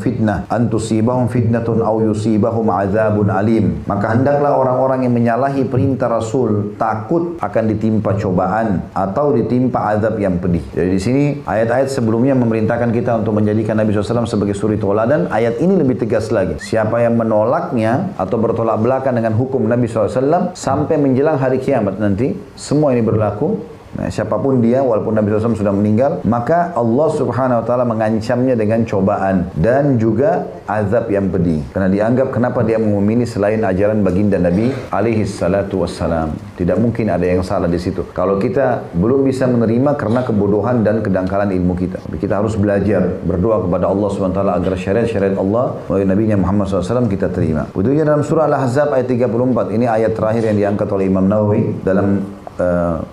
fitnatun aw yusibahum adzabun alim. Maka hendaklah orang-orang yang menyalahi perintah Rasul takut akan ditimpa cobaan atau ditimpa azab yang pedih. Jadi di sini ayat-ayat sebelumnya memerintahkan kita untuk menjadikan Nabi SAW sebagai suri toladan. Ayat ini lebih tegas lagi. Siapa yang menolaknya atau bertolak belakang dengan hukum Nabi SAW sampai menjelang hari kiamat nanti, semua ini berlaku. Nah, siapapun dia, walaupun Nabi SAW sudah meninggal, maka Allah Subhanahu wa taala mengancamnya dengan cobaan dan juga azab yang pedih. Karena dianggap kenapa dia memilih selain ajaran baginda Nabi alaihi salatu wassalam. Tidak mungkin ada yang salah di situ. Kalau kita belum bisa menerima karena kebodohan dan kedangkalan ilmu kita. Tapi kita harus belajar, berdoa kepada Allah Subhanahu wa taala agar syariat-syariat Allah melalui Nabi Muhammad SAW kita terima. Begitu dalam surah Al-Ahzab ayat 34. Ini ayat terakhir yang diangkat oleh Imam Nawawi dalam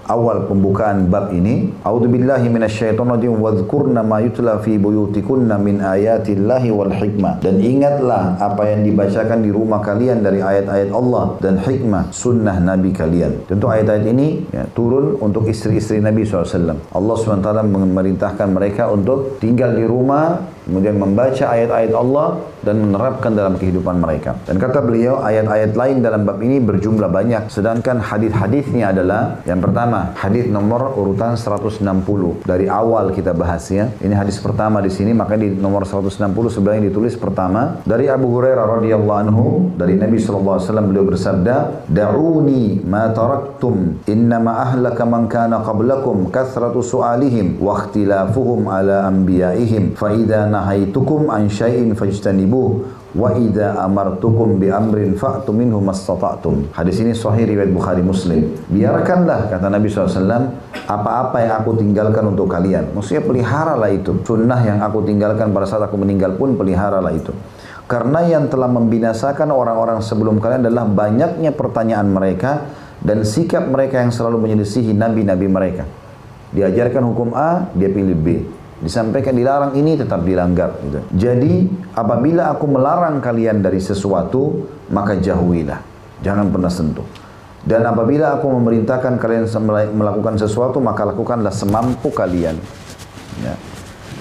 awal pembukaan bab ini. A'udzubillahi minasyaitonirrajim wadhkurna ma yutla fi buyutikunna min ayatillahi wal hikmah. Dan ingatlah apa yang dibacakan di rumah kalian dari ayat-ayat Allah dan hikmah sunnah Nabi kalian. Tentu ayat-ayat ini turun untuk istri-istri Nabi SAW. Allah SWT memerintahkan mereka untuk tinggal di rumah kemudian membaca ayat-ayat Allah dan menerapkan dalam kehidupan mereka. Dan kata beliau, ayat-ayat lain dalam bab ini berjumlah banyak, sedangkan hadis-hadisnya adalah yang pertama, hadis nomor urutan 160. Dari awal kita bahas ya. Ini hadis pertama di sini, maka di nomor 160 sebenarnya ditulis pertama dari Abu Hurairah radhiyallahu anhu, dari Nabi sallallahu alaihi wasallam, beliau bersabda, "Da'uni ma taraktum, innama ahlaka man kana qablakum kathratu su'alihim wa ikhtilafuhum ala anbiya'ihim, fa idza nahaitukum an syai'in fajtanibuh wa idza amartukum bi amrin fa'tu minhu mastata'tum." Hadis ini sahih riwayat Bukhari Muslim. Biarkanlah, kata Nabi SAW, apa-apa yang aku tinggalkan untuk kalian. Maksudnya peliharalah itu. Sunnah yang aku tinggalkan pada saat aku meninggal pun peliharalah itu. Karena yang telah membinasakan orang-orang sebelum kalian adalah banyaknya pertanyaan mereka dan sikap mereka yang selalu menyelisihi nabi-nabi mereka. Diajarkan hukum A, dia pilih B. Disampaikan dilarang ini, tetap dilanggar. Gitu. Jadi, apabila aku melarang kalian dari sesuatu, maka jauhilah. Jangan pernah sentuh. Dan apabila aku memerintahkan kalian melakukan sesuatu, maka lakukanlah semampu kalian. Ya.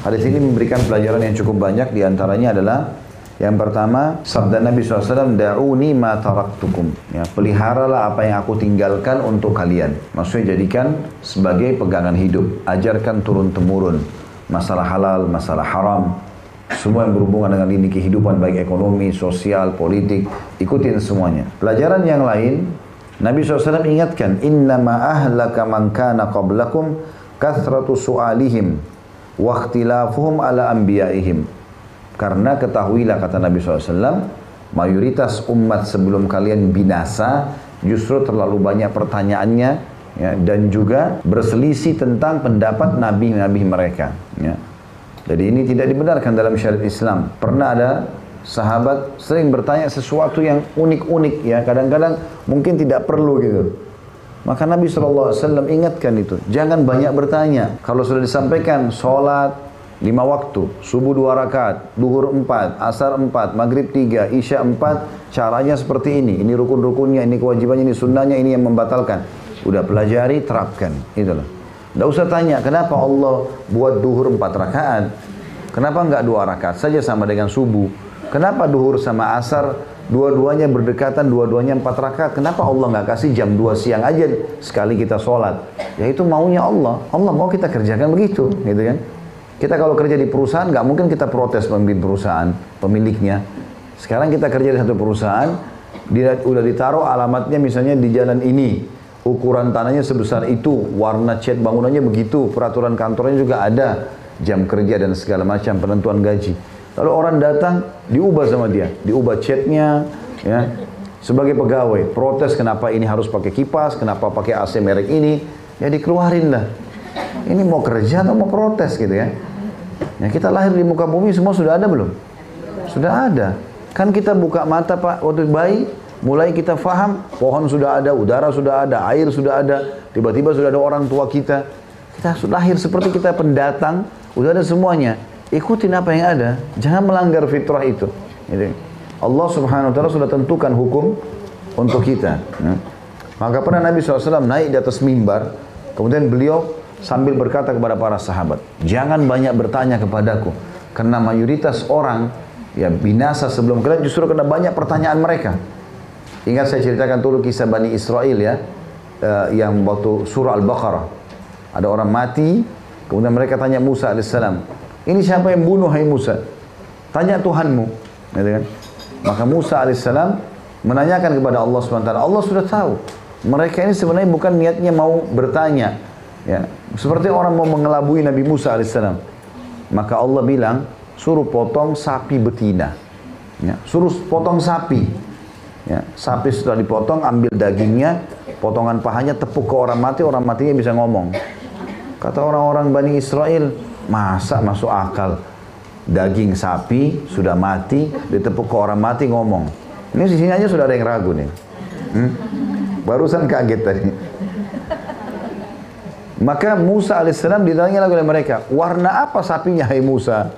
Hadis ini memberikan pelajaran yang cukup banyak. Di antaranya adalah, yang pertama, sabda Nabi SAW, "Da'uni ma taraktukum." Ya, peliharalah apa yang aku tinggalkan untuk kalian. Maksudnya jadikan sebagai pegangan hidup. Ajarkan turun-temurun. Masalah halal, masalah haram, semua yang berhubungan dengan ini kehidupan, baik ekonomi, sosial, politik, ikutin semuanya. Pelajaran yang lain, Nabi SAW ingatkan, "Innama ahlaka man kana qablakum kathratu su'alihim wa ikhtilafuhum ala anbiya'ihim." Karena ketahuilah, kata Nabi SAW, mayoritas umat sebelum kalian binasa justru terlalu banyak pertanyaannya, ya, dan juga berselisih tentang pendapat nabi-nabi mereka. Ya. Jadi ini tidak dibenarkan dalam syariat Islam. Pernah ada sahabat sering bertanya sesuatu yang unik-unik, ya, kadang-kadang mungkin tidak perlu gitu. Maka Nabi SAW ingatkan itu, jangan banyak bertanya. Kalau sudah disampaikan sholat 5 waktu, subuh 2 rakaat, duhur 4, asar 4, maghrib 3, isya 4, caranya seperti ini rukun-rukunnya, ini kewajibannya, ini sunnahnya, ini yang membatalkan. Udah pelajari, terapkan. Itulah. Tidak usah tanya, kenapa Allah buat duhur 4 rakaat? Kenapa enggak 2 rakaat saja sama dengan subuh? Kenapa duhur sama asar dua-duanya berdekatan, dua-duanya 4 rakaat? Kenapa Allah enggak kasih jam 2 siang aja sekali kita sholat? Ya itu maunya Allah. Allah mau kita kerjakan begitu, gitu kan? Kita kalau kerja di perusahaan, nggak mungkin kita protes pemimpin perusahaan, pemiliknya. Sekarang kita kerja di satu perusahaan, udah ditaruh alamatnya misalnya di jalan ini, ukuran tanahnya sebesar itu, warna cat bangunannya begitu, peraturan kantornya juga ada, jam kerja dan segala macam, penentuan gaji. Lalu orang datang, diubah sama dia, diubah catnya, ya, sebagai pegawai, protes kenapa ini harus pakai kipas, kenapa pakai AC merek ini, ya dikeluarin lah. Ini mau kerja atau mau protes gitu ya? Ya, kita lahir di muka bumi semua sudah ada belum? Sudah ada. Kan kita buka mata Pak waktu bayi, mulai kita faham, pohon sudah ada, udara sudah ada, air sudah ada, tiba-tiba sudah ada orang tua kita. Kita sudah lahir seperti kita pendatang, udah ada semuanya. Ikutin apa yang ada, jangan melanggar fitrah itu. Gitu. Allah Subhanahu wa taala sudah tentukan hukum untuk kita. Ya. Maka pernah Nabi SAW naik di atas mimbar, kemudian beliau sambil berkata kepada para sahabat, jangan banyak bertanya kepadaku, karena mayoritas orang ya binasa sebelum kalian justru karena banyak pertanyaan mereka. Ingat saya ceritakan dulu kisah Bani Israel ya, yang waktu surah Al-Baqarah, ada orang mati, kemudian mereka tanya Musa alaihissalam, ini siapa yang bunuh hai Musa? Tanya Tuhanmu, gitu kan? Maka Musa alaihissalam menanyakan kepada Allah SWT, Allah sudah tahu, mereka ini sebenarnya bukan niatnya mau bertanya. Ya, seperti orang mau mengelabui Nabi Musa alaihissalam. Maka Allah bilang, suruh potong sapi betina. Ya, suruh potong sapi. Ya, sapi setelah dipotong, ambil dagingnya, potongan pahanya, tepuk ke orang matinya bisa ngomong. Kata orang-orang Bani Israel, masa masuk akal? Daging sapi sudah mati, ditepuk ke orang mati ngomong. Ini di sini aja sudah ada yang ragu nih. Barusan kaget tadi. Maka Musa alaihissalam ditanya lagi oleh mereka, warna apa sapinya hai Musa?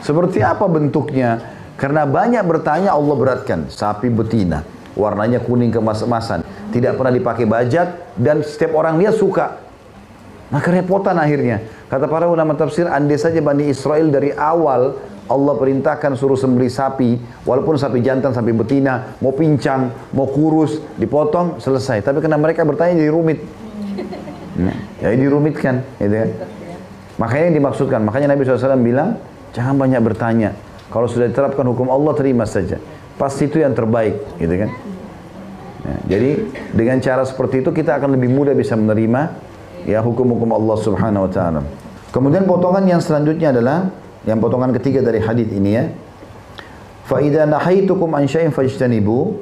Seperti apa bentuknya? Karena banyak bertanya, Allah beratkan, sapi betina, warnanya kuning kemas-emasan, tidak pernah dipakai bajak, dan setiap orang lihat suka. Nah kerepotan akhirnya. Kata para ulama tafsir, andai saja Bani Israel dari awal Allah perintahkan suruh sembelih sapi, walaupun sapi jantan, sapi betina, mau pincang, mau kurus, dipotong, selesai. Tapi karena mereka bertanya jadi rumit. Nah, jadi dirumitkan, gitu kan. Makanya yang dimaksudkan, makanya Nabi SAW bilang, jangan banyak bertanya. Kalau sudah diterapkan hukum Allah, terima saja. Pasti itu yang terbaik, gitu kan. Nah, jadi dengan cara seperti itu kita akan lebih mudah bisa menerima ya hukum-hukum Allah Subhanahu wa taala. Kemudian potongan yang selanjutnya adalah yang potongan ketiga dari hadis ini ya. Fa idza nahaitukum an syai'in fajtanibu.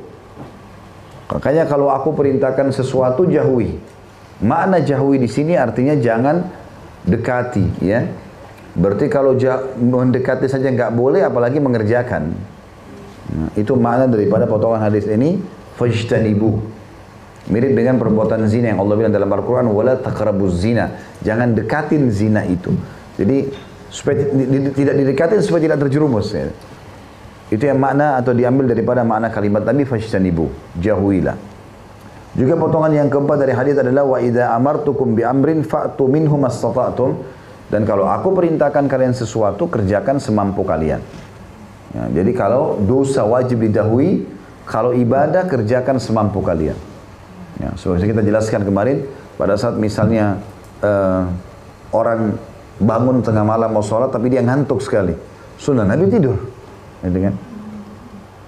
Makanya kalau aku perintahkan sesuatu jauhi. Makna jauhi di sini artinya jangan dekati ya. Berarti kalau mendekati saja nggak boleh apalagi mengerjakan. Nah, itu makna daripada potongan hadis ini fajtanibu. Mirip dengan perbuatan zina yang Allah bilang dalam Al-Quran, wala taqrabuz zina. Jangan dekatin zina itu. Jadi supaya tidak didekatin supaya tidak terjerumus. Ya. Itu yang makna atau diambil daripada makna kalimat tadi fajtanibu, jauhilah. Juga potongan yang keempat dari hadis adalah wa idza amartukum bi amrin fa'tu minhu mastata'tum. Dan kalau aku perintahkan kalian sesuatu, kerjakan semampu kalian. Ya, jadi kalau dosa wajib didahului, kalau ibadah kerjakan semampu kalian. Ya, seperti kita jelaskan kemarin, pada saat misalnya orang bangun tengah malam mau sholat tapi dia ngantuk sekali, sunnah Nabi tidur, gitu kan?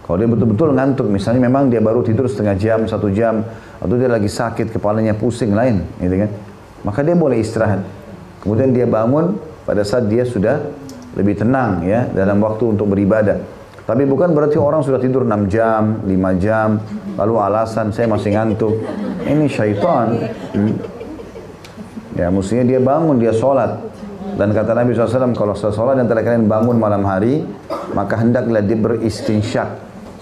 Kalau dia betul-betul ngantuk, misalnya memang dia baru tidur setengah jam, 1 jam, atau dia lagi sakit, kepalanya pusing lain, gitu kan? Maka dia boleh istirahat. Kemudian dia bangun pada saat dia sudah lebih tenang ya dalam waktu untuk beribadah. Tapi bukan berarti orang sudah tidur 6 jam, 5 jam, lalu alasan saya masih ngantuk. Ini syaitan. Ya, mestinya dia bangun, dia sholat. Dan kata Nabi SAW, kalau sholat antara kalian bangun malam hari, maka hendaklah dia beristinsyak.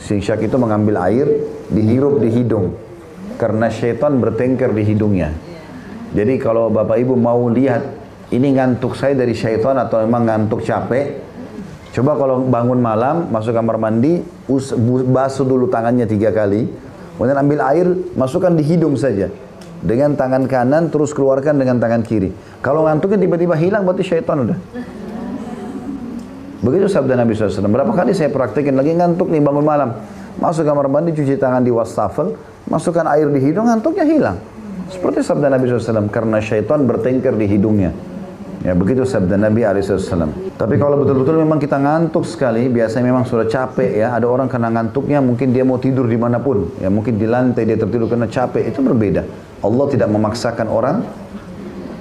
Istinsyak itu mengambil air, dihirup di hidung. Karena syaitan bertengkar di hidungnya. Jadi kalau Bapak Ibu mau lihat, ini ngantuk saya dari syaitan atau memang ngantuk capek, coba kalau bangun malam, masuk kamar mandi, basuh dulu tangannya 3 kali, kemudian ambil air, masukkan di hidung saja. Dengan tangan kanan, terus keluarkan dengan tangan kiri. Kalau ngantuknya tiba-tiba hilang, berarti syaitan udah. Begitu sabda Nabi SAW. Berapa kali saya praktekin, lagi ngantuk nih bangun malam. Masuk kamar mandi, cuci tangan di wastafel, masukkan air di hidung, ngantuknya hilang. Seperti sabda Nabi SAW, karena syaitan bertengkar di hidungnya. Ya begitu sabda Nabi SAW. Tapi kalau betul-betul memang kita ngantuk sekali, biasanya memang sudah capek ya. Ada orang karena ngantuknya mungkin dia mau tidur dimanapun. Ya mungkin di lantai dia tertidur karena capek, itu berbeda. Allah tidak memaksakan orang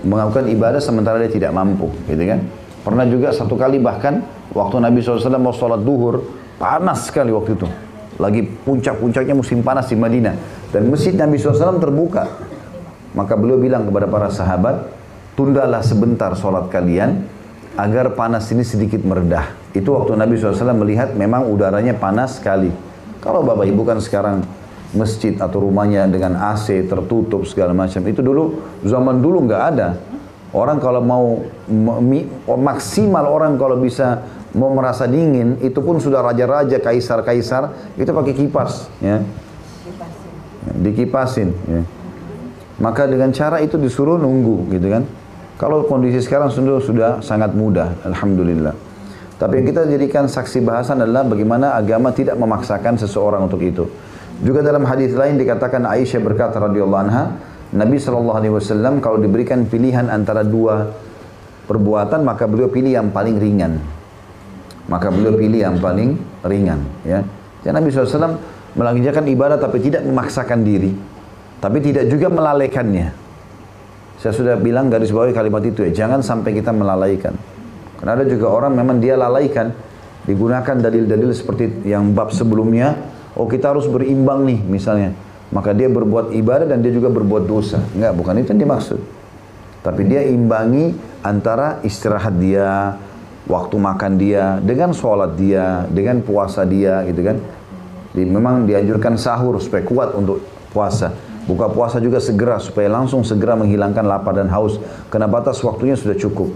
melakukan ibadah sementara dia tidak mampu, gitu kan? Pernah juga satu kali bahkan waktu Nabi SAW mau sholat duhur, panas sekali waktu itu. Lagi puncak-puncaknya musim panas di Madinah. Dan masjid Nabi SAW terbuka. Maka beliau bilang kepada para sahabat, tundalah sebentar sholat kalian agar panas ini sedikit meredah. Itu waktu Nabi SAW melihat memang udaranya panas sekali. Kalau Bapak Ibu kan sekarang masjid atau rumahnya dengan AC tertutup segala macam, itu dulu zaman dulu nggak ada. Orang kalau mau maksimal orang kalau bisa mau merasa dingin, itu pun sudah raja-raja, kaisar-kaisar itu pakai kipas, ya, dikipasin. Ya. Maka dengan cara itu disuruh nunggu, gitu kan? Kalau kondisi sekarang sudah sangat mudah, alhamdulillah. Tapi yang kita jadikan saksi bahasan adalah bagaimana agama tidak memaksakan seseorang untuk itu. Juga dalam hadis lain dikatakan Aisyah berkata radhiyallahu anha, Nabi SAW kalau diberikan pilihan antara 2 perbuatan, maka beliau pilih yang paling ringan. Maka beliau pilih yang paling ringan. Ya. Dan Nabi SAW mengerjakan ibadah tapi tidak memaksakan diri. Tapi tidak juga melalaikannya. Saya sudah bilang garis bawahi kalimat itu ya, jangan sampai kita melalaikan. Karena ada juga orang memang dia lalaikan, digunakan dalil-dalil seperti yang bab sebelumnya, oh kita harus berimbang nih misalnya. Maka dia berbuat ibadah dan dia juga berbuat dosa. Enggak, bukan itu yang dimaksud. Tapi dia imbangi antara istirahat dia, waktu makan dia, dengan sholat dia, dengan puasa dia, gitu kan. Memang dianjurkan sahur supaya kuat untuk puasa. Buka puasa juga segera supaya langsung segera menghilangkan lapar dan haus. Karena batas waktunya sudah cukup.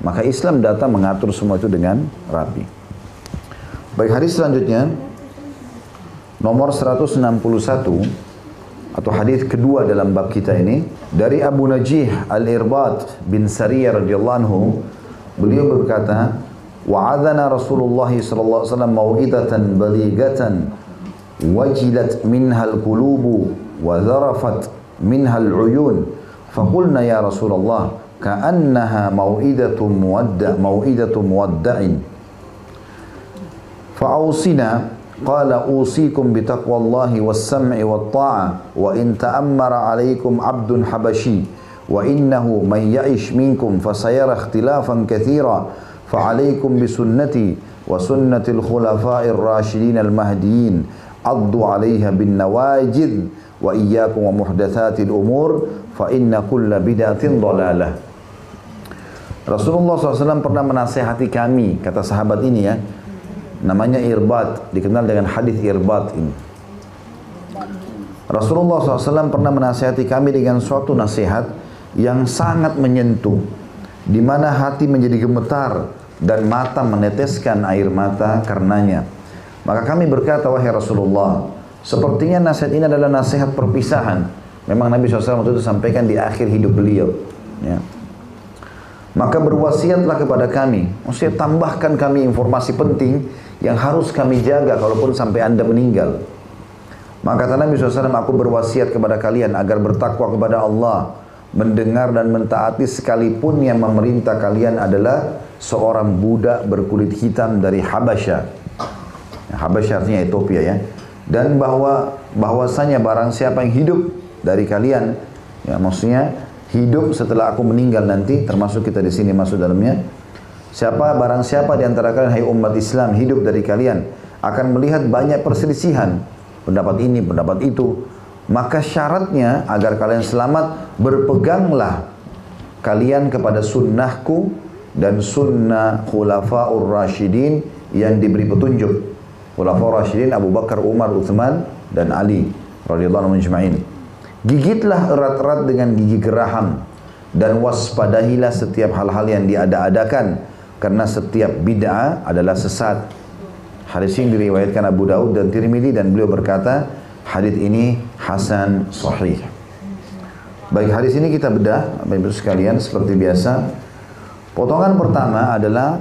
Maka Islam datang mengatur semua itu dengan rapi. Baik, hadis selanjutnya nomor 161, atau hadis kedua dalam bab kita ini dari Abu Najih Al-Irbad bin Sariyah radhiyallahu anhu, beliau berkata, wa'adhana Rasulullah sallallahu alaihi wasallam mau'idatan balighatan wajilat minhal qulubu wa zarafat minhal uyun faqulna ya Rasulullah ka'annaha mau'idatu muwadda'in fa'awsina qala usikum bitaqwallahi was-sam'i wat-ta'ah wa in ta'ammara 'alaikum 'abdun habashi wa innahu man ya'ish minkum fasayara ikhtilafan katsira fa'alaikum bisunnati wa sunnatil khulafa'ir rasyidin al-mahdiyyin addu 'alaiha bin nawajid wa iyyakum wa muhdatsatil umur fa inna kulla bid'atin dhalalah. Rasulullah SAW pernah menasihati kami, kata sahabat ini ya, namanya Irbad, dikenal dengan hadis Irbad ini. Rasulullah SAW pernah menasihati kami dengan suatu nasihat yang sangat menyentuh, di mana hati menjadi gemetar dan mata meneteskan air mata karenanya. Maka kami berkata, wahai Rasulullah, sepertinya nasihat ini adalah nasihat perpisahan. Memang Nabi SAW waktu itu sampaikan di akhir hidup beliau. Ya. Maka berwasiatlah kepada kami, maksudnya tambahkan kami informasi penting yang harus kami jaga kalaupun sampai Anda meninggal. Maka kata Nabi SAW, aku berwasiat kepada kalian agar bertakwa kepada Allah, mendengar dan mentaati sekalipun yang memerintah kalian adalah seorang budak berkulit hitam dari Habasyah. Habasyah artinya Ethiopia ya. Dan bahwasanya barang siapa yang hidup dari kalian, ya maksudnya hidup setelah aku meninggal nanti, termasuk kita di sini masuk dalamnya. Barang siapa di antara kalian, hai umat Islam, hidup dari kalian, akan melihat banyak perselisihan, pendapat ini, pendapat itu. Maka syaratnya agar kalian selamat, berpeganglah kalian kepada sunnahku dan sunnah khulafa'ur rasyidin yang diberi petunjuk. Khulafa'ur rasyidin Abu Bakar, Umar, Uthman, dan Ali radhiyallahu anhum ajma'in. Gigitlah erat-erat dengan gigi geraham dan waspadahilah setiap hal-hal yang diada-adakan, karena setiap bid'ah adalah sesat. Hadis ini diriwayatkan Abu Daud dan Tirmidzi dan beliau berkata, hadis ini hasan sahih. Baik, hadis ini kita bedah Bapak Ibu sekalian seperti biasa. Potongan pertama adalah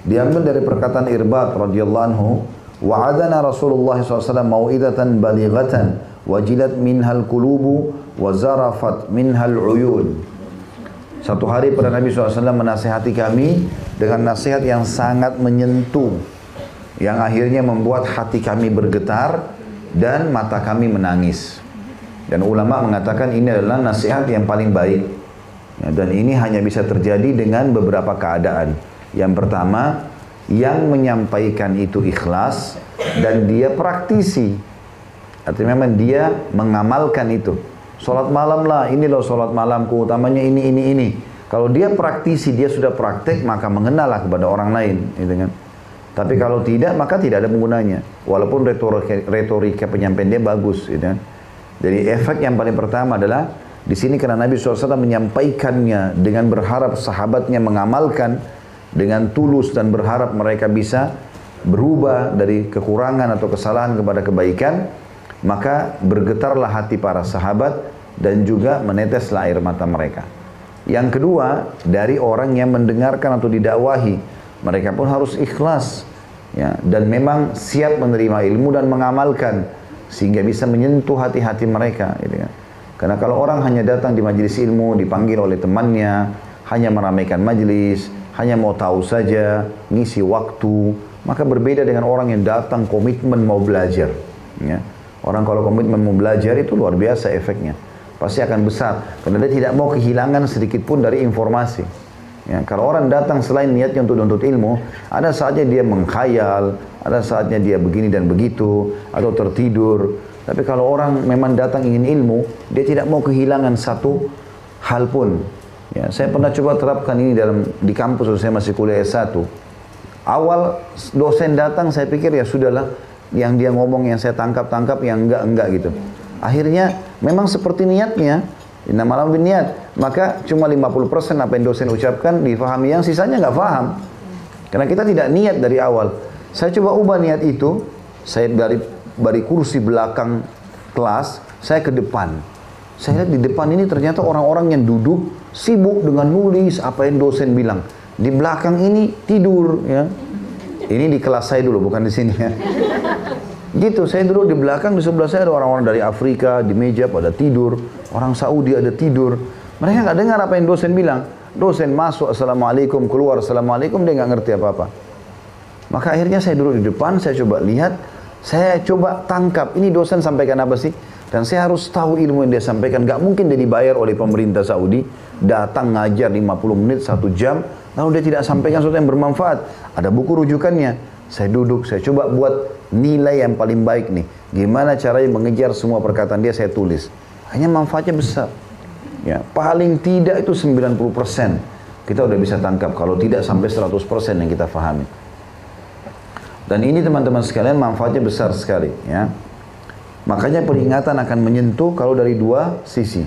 diambil dari perkataan Irbad radhiyallahu anhu, wa'adana Rasulullah SAW mau'idatan balighatan wajilat minhal qulubu wa zarafat minhal uyun. Satu hari pada Nabi SAW menasihati kami dengan nasihat yang sangat menyentuh, yang akhirnya membuat hati kami bergetar dan mata kami menangis. Dan ulama mengatakan ini adalah nasihat yang paling baik ya, dan ini hanya bisa terjadi dengan beberapa keadaan. Yang pertama, yang menyampaikan itu ikhlas dan dia praktisi, artinya memang dia mengamalkan itu. Sholat malam lah, ini loh sholat malamku, utamanya ini. Kalau dia praktisi, dia sudah praktek, maka mengenallah kepada orang lain, gitu kan. Tapi kalau tidak, maka tidak ada penggunanya. Walaupun retorika penyampaian dia bagus, gitu kan. Jadi efek yang paling pertama adalah di sini karena Nabi SAW menyampaikannya dengan berharap sahabatnya mengamalkan dengan tulus dan berharap mereka bisa berubah dari kekurangan atau kesalahan kepada kebaikan, maka bergetarlah hati para sahabat dan juga meneteslah air mata mereka. Yang kedua, dari orang yang mendengarkan atau didakwahi, mereka pun harus ikhlas ya, dan memang siap menerima ilmu dan mengamalkan sehingga bisa menyentuh hati-hati mereka gitu kan. Karena kalau orang hanya datang di majelis ilmu, dipanggil oleh temannya, hanya meramaikan majelis, hanya mau tahu saja, ngisi waktu, maka berbeda dengan orang yang datang komitmen mau belajar ya. Orang kalau komitmen mau belajar itu luar biasa efeknya, pasti akan besar, karena dia tidak mau kehilangan sedikit pun dari informasi ya. Kalau orang datang selain niatnya untuk menuntut ilmu, ada saatnya dia mengkhayal, ada saatnya dia begini dan begitu, atau tertidur. Tapi kalau orang memang datang ingin ilmu, dia tidak mau kehilangan satu hal pun ya. Saya pernah coba terapkan ini di kampus waktu saya masih kuliah S1. Awal dosen datang, saya pikir ya sudahlah, yang dia ngomong yang saya tangkap, yang enggak gitu. Akhirnya memang seperti niatnya, innamal bin niat, maka cuma 50% apa yang dosen ucapkan difahami, yang sisanya nggak paham. Karena kita tidak niat dari awal. Saya coba ubah niat itu, saya dari kursi belakang kelas, saya ke depan. Saya lihat di depan ini ternyata orang-orang yang duduk sibuk dengan nulis apa yang dosen bilang. Di belakang ini tidur, ya. Ini di kelas saya dulu, bukan di sini ya. Gitu, saya duduk di belakang, di sebelah saya ada orang-orang dari Afrika, di meja pada tidur. Orang Saudi ada tidur. Mereka nggak dengar apa yang dosen bilang. Dosen masuk, assalamualaikum, keluar, assalamualaikum, dia nggak ngerti apa-apa. Maka akhirnya saya duduk di depan, saya coba lihat, saya coba tangkap, ini dosen sampaikan apa sih? Dan saya harus tahu ilmu yang dia sampaikan. Gak mungkin dia dibayar oleh pemerintah Saudi, datang ngajar 50 menit, 1 jam, lalu dia tidak sampaikan sesuatu yang bermanfaat. Ada buku rujukannya. Saya duduk, saya coba buat nilai yang paling baik nih. Gimana caranya mengejar semua perkataan dia, saya tulis. Hanya manfaatnya besar. Ya, paling tidak itu 90% kita udah bisa tangkap. Kalau tidak sampai 100% yang kita fahami. Dan ini teman-teman sekalian manfaatnya besar sekali. Ya. Makanya peringatan akan menyentuh kalau dari dua sisi.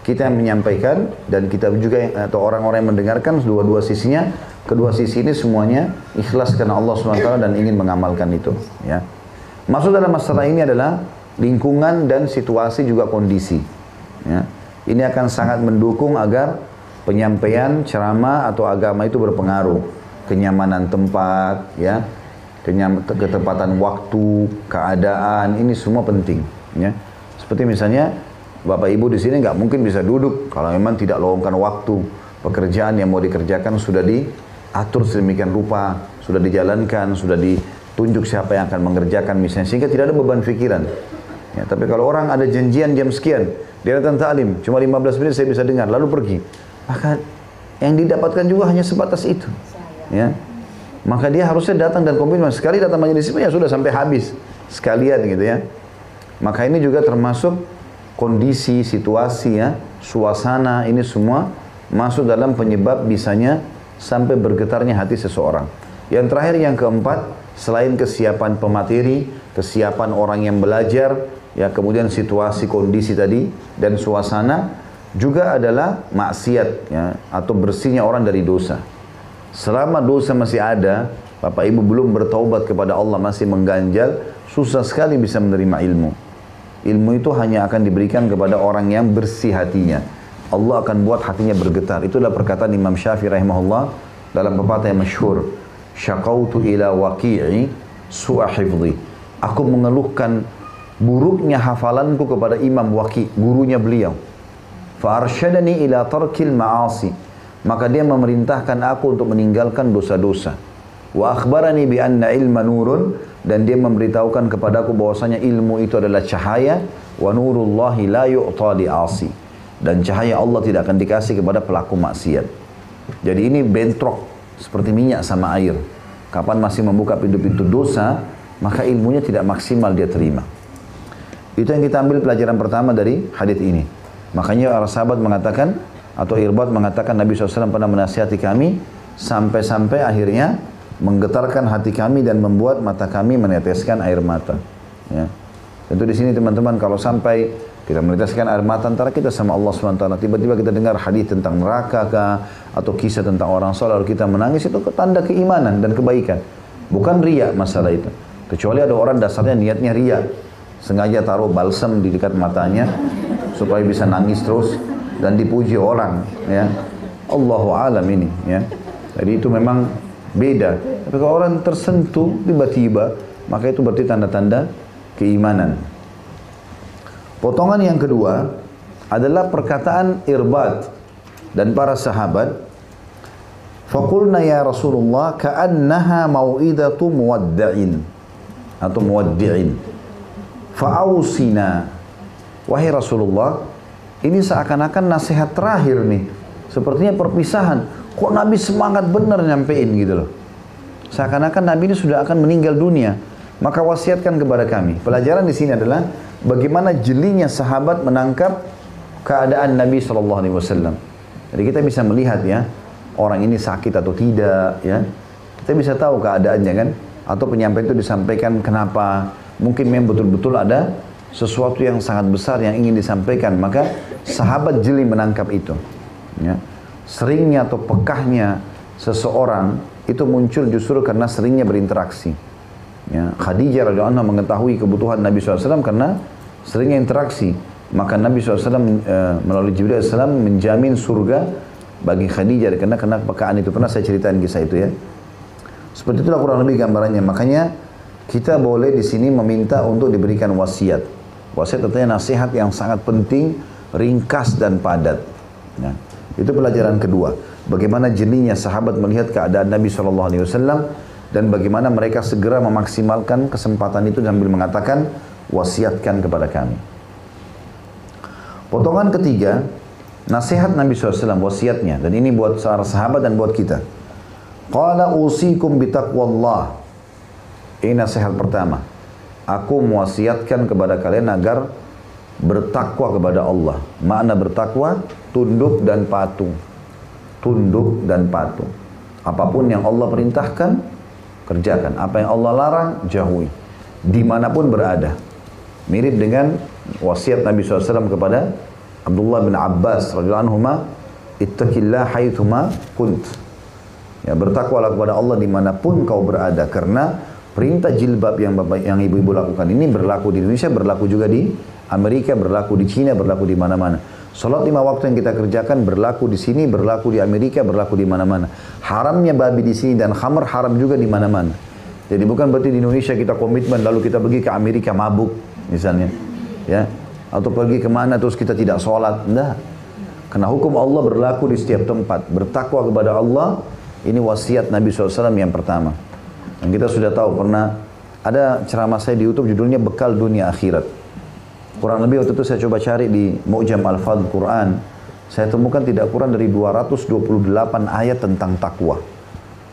Kita yang menyampaikan dan kita juga atau orang-orang yang mendengarkan dua-dua sisinya. Kedua sisi ini semuanya ikhlas karena Allah SWT dan ingin mengamalkan itu. Ya. Maksud dalam masalah ini adalah lingkungan dan situasi juga kondisi. Ya. Ini akan sangat mendukung agar penyampaian ceramah atau agama itu berpengaruh. Kenyamanan tempat, ya. Ketepatan waktu, keadaan, ini semua penting. Ya. Seperti misalnya Bapak Ibu di sini nggak mungkin bisa duduk kalau memang tidak luangkan waktu. Pekerjaan yang mau dikerjakan sudah diatur sedemikian rupa, sudah dijalankan, sudah ditunjuk siapa yang akan mengerjakan misalnya, sehingga tidak ada beban pikiran. Ya, tapi kalau orang ada janjian jam sekian, dia datang ta'lim, cuma 15 menit saya bisa dengar, lalu pergi. Maka yang didapatkan juga hanya sebatas itu. Ya. Maka dia harusnya datang dan komitmen. Sekali datang majelis ilmu ya sudah sampai habis sekalian gitu ya. Maka ini juga termasuk kondisi, situasi ya, suasana, ini semua masuk dalam penyebab bisanya sampai bergetarnya hati seseorang. Yang terakhir, yang keempat, selain kesiapan pemateri, kesiapan orang yang belajar, ya kemudian situasi, kondisi tadi dan suasana, juga adalah maksiat ya, atau bersihnya orang dari dosa. Selama dosa masih ada, Bapak Ibu belum bertaubat kepada Allah, masih mengganjal, susah sekali bisa menerima ilmu. Ilmu itu hanya akan diberikan kepada orang yang bersih hatinya. Allah akan buat hatinya bergetar. Itulah perkataan Imam Syafi'i rahimahullah dalam pepatah yang masyhur. Syaqautu ila waqi'i su'a hifdhi. Aku mengeluhkan buruknya hafalanku kepada Imam Waqi', gurunya beliau. Fa arsyadani ila tarkil ma'asi. Maka dia memerintahkan aku untuk meninggalkan dosa-dosa. Wa akhbarani bi anna ilma nurun, dan dia memberitahukan kepadaku bahwasanya ilmu itu adalah cahaya, wa nurullahi la yu'ta li'asi, dan cahaya Allah tidak akan dikasih kepada pelaku maksiat. Jadi ini bentrok seperti minyak sama air. Kapan masih membuka pintu-pintu dosa, maka ilmunya tidak maksimal dia terima. Itu yang kita ambil pelajaran pertama dari hadis ini. Makanya para sahabat mengatakan, atau Irbad mengatakan, Nabi SAW pernah menasihati kami sampai-sampai akhirnya menggetarkan hati kami dan membuat mata kami meneteskan air mata. Ya. Tentu di sini teman-teman, kalau sampai kita meneteskan air mata antara kita sama Allah SWT, tiba-tiba kita dengar hadis tentang neraka kah, atau kisah tentang orang soleh lalu kita menangis, itu tanda keimanan dan kebaikan. Bukan riya masalah itu. Kecuali ada orang dasarnya niatnya riya, sengaja taruh balsam di dekat matanya supaya bisa nangis terus dan dipuji orang, ya. Allahu alam ini, ya. Jadi itu memang beda. Tapi kalau orang tersentuh tiba-tiba, maka itu berarti tanda-tanda keimanan. Potongan yang kedua adalah perkataan Irbad dan para sahabat. Faqulna ya Rasulullah ka'annaha mau'idatu muwadda'in atau muwaddi'in. Fa'ausina. Wahai Rasulullah, ini seakan-akan nasihat terakhir nih. Sepertinya perpisahan. Kok Nabi semangat benar nyampein gitu loh. Seakan-akan Nabi ini sudah akan meninggal dunia. Maka wasiatkan kepada kami. Pelajaran di sini adalah bagaimana jelinya sahabat menangkap keadaan Nabi SAW. Jadi kita bisa melihat ya, orang ini sakit atau tidak ya. Kita bisa tahu keadaannya kan. Atau penyampaian itu disampaikan kenapa. Mungkin memang betul-betul ada sesuatu yang sangat besar yang ingin disampaikan, maka sahabat jeli menangkap itu. Ya. Seringnya atau pekahnya seseorang itu muncul justru karena seringnya berinteraksi. Ya. Khadijah radhiyallahu anha mengetahui kebutuhan Nabi SAW karena seringnya interaksi. Maka Nabi SAW melalui Jibril AS menjamin surga bagi Khadijah karena kena pekaan itu. Pernah saya ceritain kisah itu ya. Seperti itulah kurang lebih gambarannya. Makanya kita boleh di sini meminta untuk diberikan wasiat. Wasiat artinya nasihat yang sangat penting, ringkas dan padat. Nah, itu pelajaran kedua. Bagaimana jelinya sahabat melihat keadaan Nabi SAW dan bagaimana mereka segera memaksimalkan kesempatan itu sambil mengatakan, wasiatkan kepada kami. Potongan ketiga, nasihat Nabi SAW, wasiatnya. Dan ini buat para sahabat dan buat kita. Qala usikum bitaqwallah. Ini nasihat pertama. Aku mewasiatkan kepada kalian agar bertakwa kepada Allah. Makna bertakwa, tunduk dan patuh. Tunduk dan patuh. Apapun yang Allah perintahkan, kerjakan. Apa yang Allah larang, jauhi. Dimanapun berada. Mirip dengan wasiat Nabi SAW kepada Abdullah bin Abbas radhiyallahu anhuma, ittaqillah haitsuma kunt. Ya, bertakwalah kepada Allah dimanapun kau berada, karena perintah jilbab yang ibu-ibu lakukan ini berlaku di Indonesia, berlaku juga di Amerika, berlaku di Cina, berlaku di mana-mana. Salat 5 waktu yang kita kerjakan berlaku di sini, berlaku di Amerika, berlaku di mana-mana. Haramnya babi di sini dan khamr haram juga di mana-mana. Jadi bukan berarti di Indonesia kita komitmen lalu kita pergi ke Amerika mabuk misalnya, ya, atau pergi kemana terus kita tidak sholat. Enggak. Karena hukum Allah berlaku di setiap tempat. Bertakwa kepada Allah, ini wasiat Nabi SAW yang pertama. Dan kita sudah tahu, pernah ada ceramah saya di YouTube judulnya Bekal Dunia Akhirat. Kurang lebih waktu itu saya coba cari di Mu'jam Al-Fadl Quran. Saya temukan tidak kurang dari 228 ayat tentang takwa.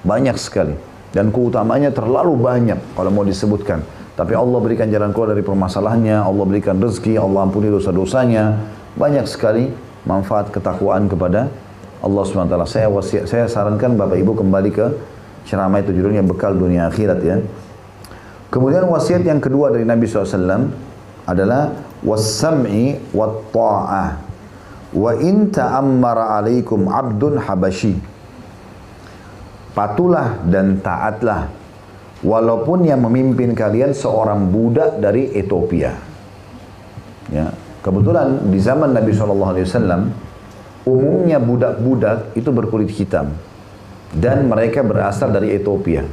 Banyak sekali. Dan keutamanya terlalu banyak kalau mau disebutkan. Tapi Allah berikan jalan keluar dari permasalahannya, Allah berikan rezeki, Allah ampuni dosa-dosanya. Banyak sekali manfaat ketakwaan kepada Allah SWT. Saya sarankan Bapak Ibu kembali ke ceramah itu, judulnya Bekal Dunia Akhirat ya. Kemudian wasiat yang kedua dari Nabi SAW adalah was-sam'i wat-ta'ah wa in ta'ammara alaikum abdun habashi. Patuhlah dan taatlah walaupun yang memimpin kalian seorang budak dari Ethiopia. Ya, kebetulan di zaman Nabi SAW umumnya budak-budak itu berkulit hitam dan mereka berasal dari Ethiopia.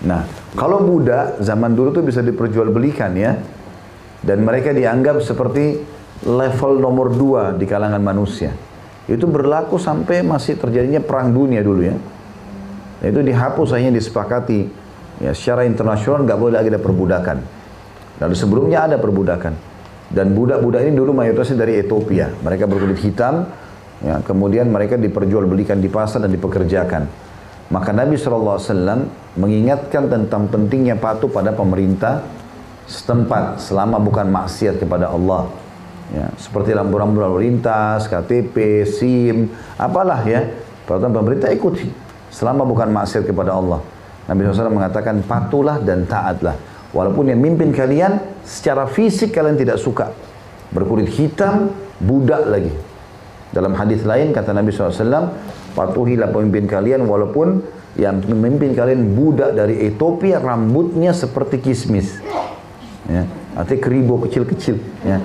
Nah, kalau budak zaman dulu tuh bisa diperjualbelikan ya, dan mereka dianggap seperti level nomor 2 di kalangan manusia. Itu berlaku sampai masih terjadinya perang dunia dulu ya. Itu dihapus, hanya disepakati ya, secara internasional nggak boleh lagi ada perbudakan. Lalu sebelumnya ada perbudakan. Dan budak-budak ini dulu mayoritasnya dari Ethiopia. Mereka berkulit hitam, ya, kemudian mereka diperjualbelikan di pasar dan dipekerjakan. Maka Nabi SAW mengingatkan tentang pentingnya patuh pada pemerintah setempat selama bukan maksiat kepada Allah. Ya, seperti lampu-lampu lalu lintas, KTP, SIM, apalah ya, peraturan pemerintah ikuti selama bukan maksiat kepada Allah. Nabi SAW mengatakan patuhlah dan taatlah. Walaupun yang mimpin kalian secara fisik kalian tidak suka. Berkulit hitam, budak lagi. Dalam hadis lain kata Nabi SAW, patuhilah pemimpin kalian walaupun yang memimpin kalian budak dari Ethiopia, rambutnya seperti kismis. Ya, artinya keribo kecil-kecil. Ya.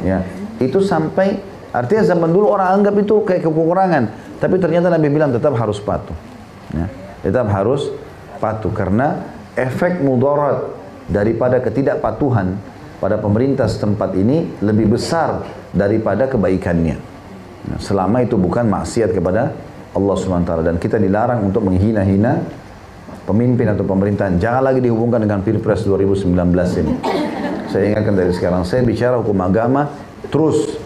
Ya, itu sampai, artinya zaman dulu orang anggap itu kayak kekurangan. Tapi ternyata Nabi bilang tetap harus patuh. Ya, tetap harus patuh karena efek mudarat daripada ketidakpatuhan pada pemerintah setempat ini lebih besar daripada kebaikannya. Nah, selama itu bukan maksiat kepada Allah SWT, dan kita dilarang untuk menghina-hina pemimpin atau pemerintahan. Jangan lagi dihubungkan dengan Pilpres 2019 ini. Saya ingatkan dari sekarang, saya bicara hukum agama terus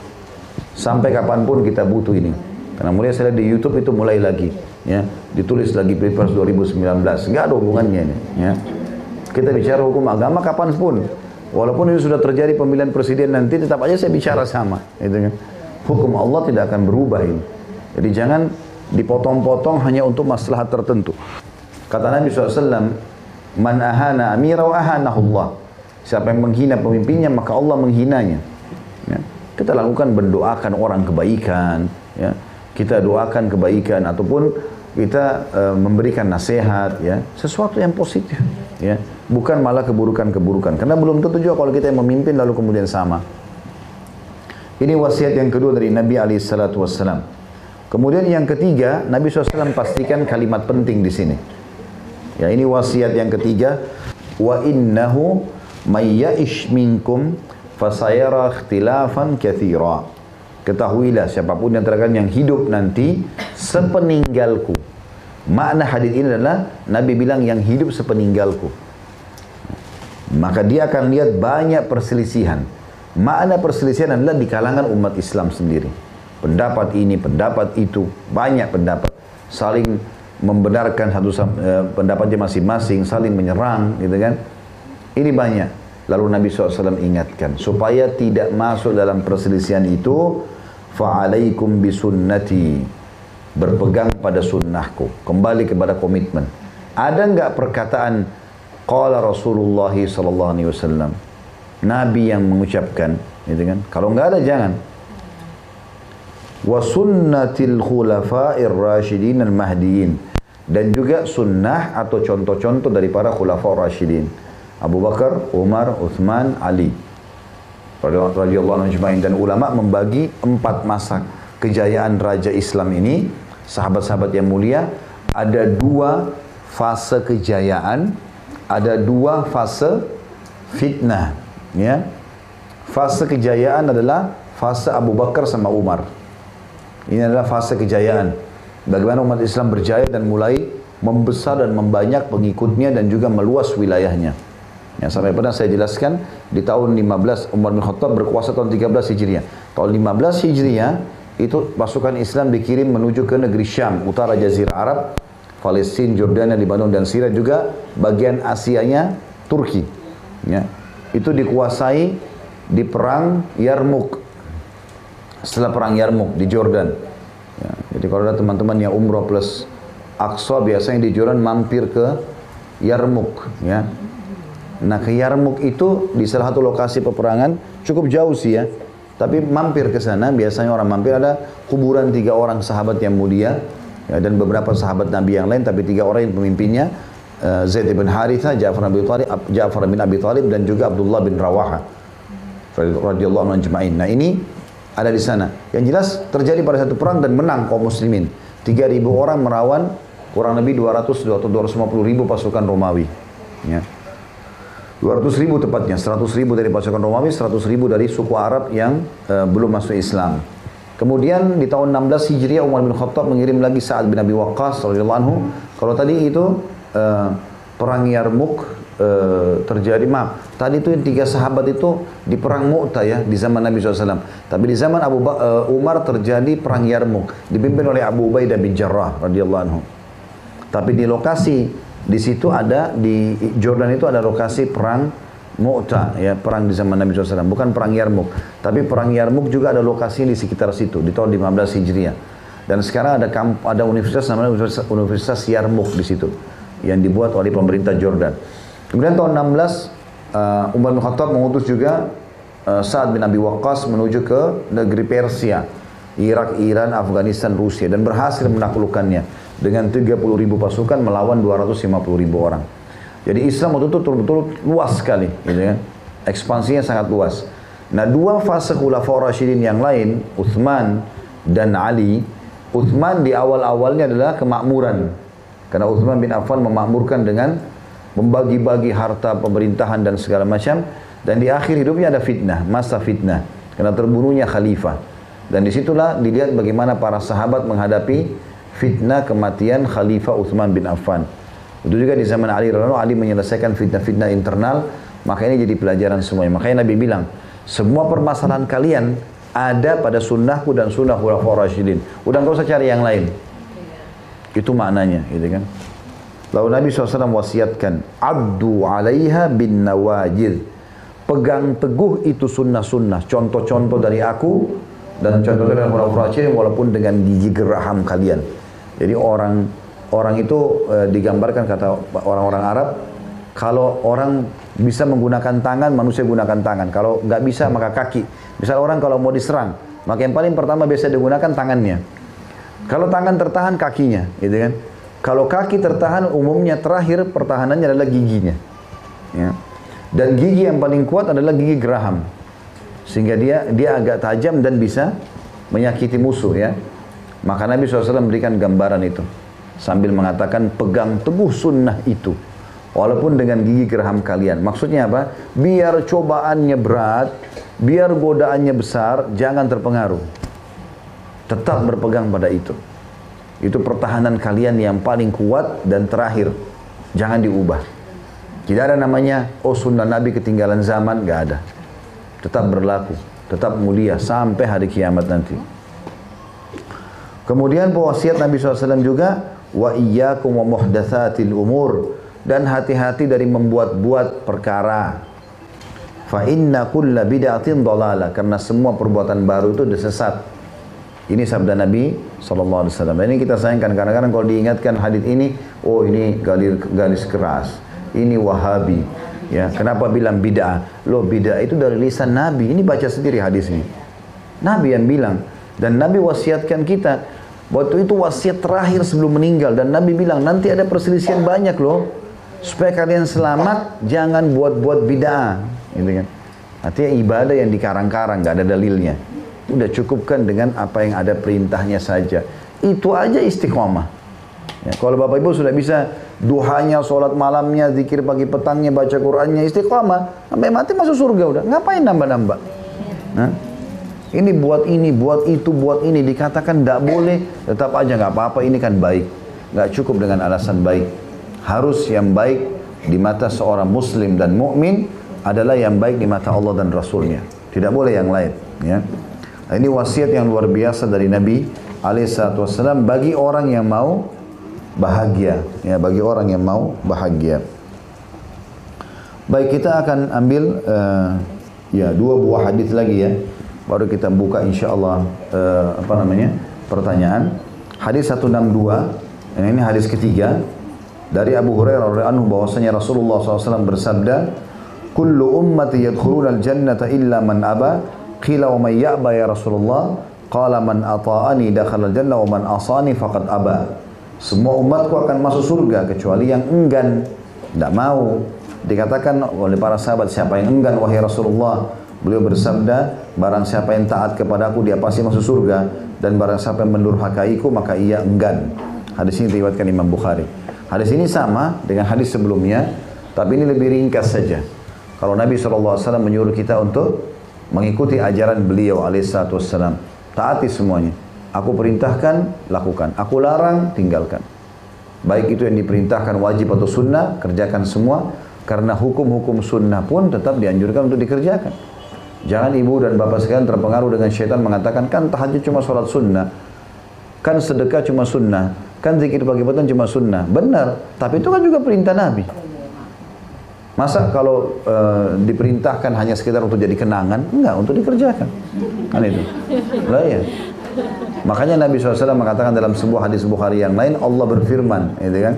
sampai kapanpun kita butuh ini. Karena mulai saya lihat di YouTube itu mulai lagi, ya, ditulis lagi Pilpres 2019, nggak ada hubungannya ini. Ya. Kita bicara hukum agama kapanpun, walaupun ini sudah terjadi pemilihan presiden nanti, tetap aja saya bicara sama. Gitu kan. Hukum Allah tidak akan berubah ini. Jadi jangan dipotong-potong hanya untuk maslahat tertentu. Kata Nabi SAW, man ahana amira wa ahanahullah. Siapa yang menghina pemimpinnya, maka Allah menghinanya. Ya. Kita lakukan, berdoakan orang kebaikan. Ya. Kita doakan kebaikan, ataupun kita memberikan nasihat, ya, sesuatu yang positif, ya, bukan malah keburukan-keburukan. Karena belum tentu juga kalau kita yang memimpin lalu kemudian sama. Ini wasiat yang kedua dari Nabi SAW. Kemudian yang ketiga, Nabi SAW pastikan kalimat penting di sini. Ya, ini wasiat yang ketiga. Wa innahu may ya'ish minkum fasayara ikhtilafan katsira. Ketahuilah siapapun yang terkadang yang hidup nanti sepeninggalku. Makna hadis ini adalah Nabi bilang yang hidup sepeninggalku. Maka dia akan lihat banyak perselisihan. Makna perselisihan adalah di kalangan umat Islam sendiri. Pendapat ini, pendapat itu, banyak pendapat. Saling membenarkan pendapatnya masing-masing, saling menyerang, gitu kan. Ini banyak. Lalu Nabi SAW ingatkan, supaya tidak masuk dalam perselisihan itu, fa'alaikum bisunnati, berpegang pada sunnahku, kembali kepada komitmen. Ada enggak perkataan qala Rasulullah SAW, Nabi yang mengucapkan, gitu kan? Kalau enggak ada jangan. Wa sunnatil khulafa'ir rasyidin al-mahdiyin, dan juga sunnah atau contoh-contoh dari para khulafa'ur rasyidin, Abu Bakar, Umar, Uthman, Ali radhiyallahu anhum ajma'in. Dan ulama membagi 4 masa kejayaan raja Islam ini, sahabat-sahabat yang mulia. Ada 2 fase kejayaan, ada 2 fase fitnah, ya. Fase kejayaan adalah fase Abu Bakar sama Umar. Ini adalah fase kejayaan. Bagaimana umat Islam berjaya dan mulai membesar dan membanyak pengikutnya dan juga meluas wilayahnya. Yang sampai pernah saya jelaskan, di tahun 15 Umar bin Khattab berkuasa tahun 13 Hijriah. Tahun 15 Hijriah itu pasukan Islam dikirim menuju ke negeri Syam, utara Jazirah Arab, Palestina, Jordania, Lebanon dan Syria, juga bagian Asianya Turki. Ya. Itu dikuasai di perang Yarmuk. Setelah perang Yarmuk di Jordan. Ya, jadi kalau ada teman-teman yang umroh plus Aqsa, biasanya di Jordan mampir ke Yarmuk, ya. Nah, ke Yarmuk itu di salah satu lokasi peperangan, cukup jauh sih, ya. Tapi mampir ke sana, biasanya orang mampir, ada kuburan 3 orang sahabat yang mulia, ya, dan beberapa sahabat Nabi yang lain, tapi 3 orang yang pemimpinnya, Zaid bin Harithah, Ja'far bin Abi Thalib, dan juga Abdullah bin Rawaha radhiyallahu anhum ajma'in. Nah, ini ada di sana. Yang jelas terjadi pada satu perang dan menang kaum muslimin. 3.000 orang merawan kurang lebih 250.000 pasukan Romawi. Ya. 200.000 tepatnya, 100.000 dari pasukan Romawi, 100.000 dari suku Arab yang belum masuk Islam. Kemudian di tahun 16 Hijriah Umar bin Khattab mengirim lagi Sa'ad bin Abi Waqqas radhiyallahu anhu. Kalau tadi itu perang Yarmuk terjadi, tadi itu yang 3 sahabat itu di perang Mu'tah, ya, di zaman Nabi SAW. Tapi di zaman Umar terjadi perang Yarmuk, dipimpin oleh Abu Ubaidah bin Jarrah radhiyallahu anhu. Tapi di lokasi di situ ada, di Jordan itu ada lokasi perang Mu'tah, ya, perang di zaman Nabi SAW, bukan perang Yarmuk. Tapi perang Yarmuk juga ada lokasi di sekitar situ di tahun 15 Hijriah. Dan sekarang ada universitas namanya Universitas Yarmuk di situ, yang dibuat oleh pemerintah Jordan. Kemudian tahun 16 Umar bin Khattab mengutus juga Sa'ad bin Abi Waqqas menuju ke negeri Persia, Irak, Iran, Afghanistan, Rusia, dan berhasil menaklukkannya dengan 30.000 pasukan melawan 250.000 orang. Jadi Islam waktu itu betul-betul luas sekali, gitu kan? Ekspansinya sangat luas. Nah, 2 fase Khulafaur Rasyidin yang lain, Uthman dan Ali. Uthman di awal-awalnya adalah kemakmuran, karena Uthman bin Affan memakmurkan dengan membagi-bagi harta pemerintahan dan segala macam. Dan di akhir hidupnya ada fitnah, masa fitnah, karena terbunuhnya khalifah. Dan disitulah dilihat bagaimana para sahabat menghadapi fitnah kematian Khalifah Uthman bin Affan. Itu juga di zaman Ali radhiyallahu anhu, Ali menyelesaikan fitnah-fitnah internal. Maka ini jadi pelajaran semuanya. Makanya Nabi bilang, semua permasalahan kalian ada pada sunnahku dan sunnah Khulafaur Rasyidin. Udah nggak usah cari yang lain. Itu maknanya, gitu kan. Lalu Nabi SAW wasiatkan, Addu alaiha bin nawajid. Pegang teguh itu sunnah-sunnah, contoh-contoh dari aku dan contoh dari Khulafaur Rasyidin, walaupun dengan gigi geraham kalian. Jadi orang itu digambarkan, kata orang-orang Arab, kalau orang bisa menggunakan tangan, manusia gunakan tangan. Kalau nggak bisa, maka kaki. Misal orang kalau mau diserang, maka yang paling pertama biasa digunakan tangannya. Kalau tangan tertahan kakinya, gitu kan. Kalau kaki tertahan umumnya terakhir pertahanannya adalah giginya. Ya. Dan gigi yang paling kuat adalah gigi geraham. Sehingga dia agak tajam dan bisa menyakiti musuh ya. Maka Nabi SAW memberikan gambaran itu. Sambil mengatakan pegang teguh sunnah itu. Walaupun dengan gigi geraham kalian. Maksudnya apa? Biar cobaannya berat, biar godaannya besar, jangan terpengaruh. Tetap berpegang pada itu. Itu pertahanan kalian yang paling kuat dan terakhir. Jangan diubah. Tidak ada namanya, oh sunnah Nabi ketinggalan zaman, gak ada. Tetap berlaku, tetap mulia sampai hari kiamat nanti. Kemudian wasiat Nabi SAW juga, wa iyyakum wa muhdatsatil umur, dan hati-hati dari membuat-buat perkara. Fa inna kulla bid'atin dhalalah, karena semua perbuatan baru itu sesat. Ini sabda Nabi SAW. Ini kita sayangkan, kadang-kadang kalau diingatkan hadis ini, oh ini garis keras, ini Wahabi. Ya, kenapa bilang bid'ah? Loh, bid'ah itu dari lisan Nabi. Ini baca sendiri hadis ini. Nabi yang bilang, dan Nabi wasiatkan kita. Waktu itu wasiat terakhir sebelum meninggal, dan Nabi bilang nanti ada perselisihan banyak loh. Supaya kalian selamat, jangan buat-buat bid'ah, gitu kan? Artinya ibadah yang dikarang-karang, nggak ada dalilnya. Udah cukupkan dengan apa yang ada perintahnya saja. Itu aja istiqomah. Ya, kalau Bapak Ibu sudah bisa duhanya, sholat malamnya, zikir pagi petangnya, baca Qur'annya, istiqomah, sampai mati masuk surga udah. Ngapain nambah-nambah? Nah, ini, buat itu, buat ini, dikatakan tidak boleh, tetap aja nggak apa-apa. Ini kan baik, nggak cukup dengan alasan baik. Harus yang baik di mata seorang Muslim dan mukmin adalah yang baik di mata Allah dan Rasulnya. Tidak boleh yang lain. Ya. Nah, ini wasiat yang luar biasa dari Nabi SAW bagi orang yang mau bahagia, ya, bagi orang yang mau bahagia. Baik, kita akan ambil ya 2 buah hadis lagi ya, baru kita buka insyaallah pertanyaan. Hadis 162, ini hadis ketiga dari Abu Hurairah radhiyallahu anhu bahwasanya Rasulullah SAW bersabda, "Kullu ummati yadkhuluna al-jannata illa man aba." Qila wa man ya'ba ya Rasulullah? Qala man ata'ani dakhala al-jannah wa man asani faqad aba. Semua umatku akan masuk surga kecuali yang enggan, tidak mau. Dikatakan oleh para sahabat, siapa yang enggan wahai Rasulullah? Beliau bersabda, barang siapa yang taat kepadaku dia pasti masuk surga, dan barang siapa yang mendurhakaiku maka ia enggan. Hadis ini diriwayatkan Imam Bukhari. Hadis ini sama dengan hadis sebelumnya, tapi ini lebih ringkas saja. Kalau Nabi SAW menyuruh kita untuk mengikuti ajaran beliau alaihissalam, taati semuanya. Aku perintahkan, lakukan. Aku larang, tinggalkan. Baik itu yang diperintahkan wajib atau sunnah, kerjakan semua. Karena hukum-hukum sunnah pun tetap dianjurkan untuk dikerjakan. Jangan ibu dan bapak sekalian terpengaruh dengan syaitan mengatakan, kan tahajud cuma sholat sunnah, kan sedekah cuma sunnah, kan zikir pagi petang cuma sunnah. Benar, tapi itu kan juga perintah Nabi. Masa kalau diperintahkan hanya sekedar untuk jadi kenangan? Enggak, untuk dikerjakan. Kan itu. Lah ya. Makanya Nabi SAW mengatakan dalam sebuah hadis Bukhari yang lain, Allah berfirman, gitu kan?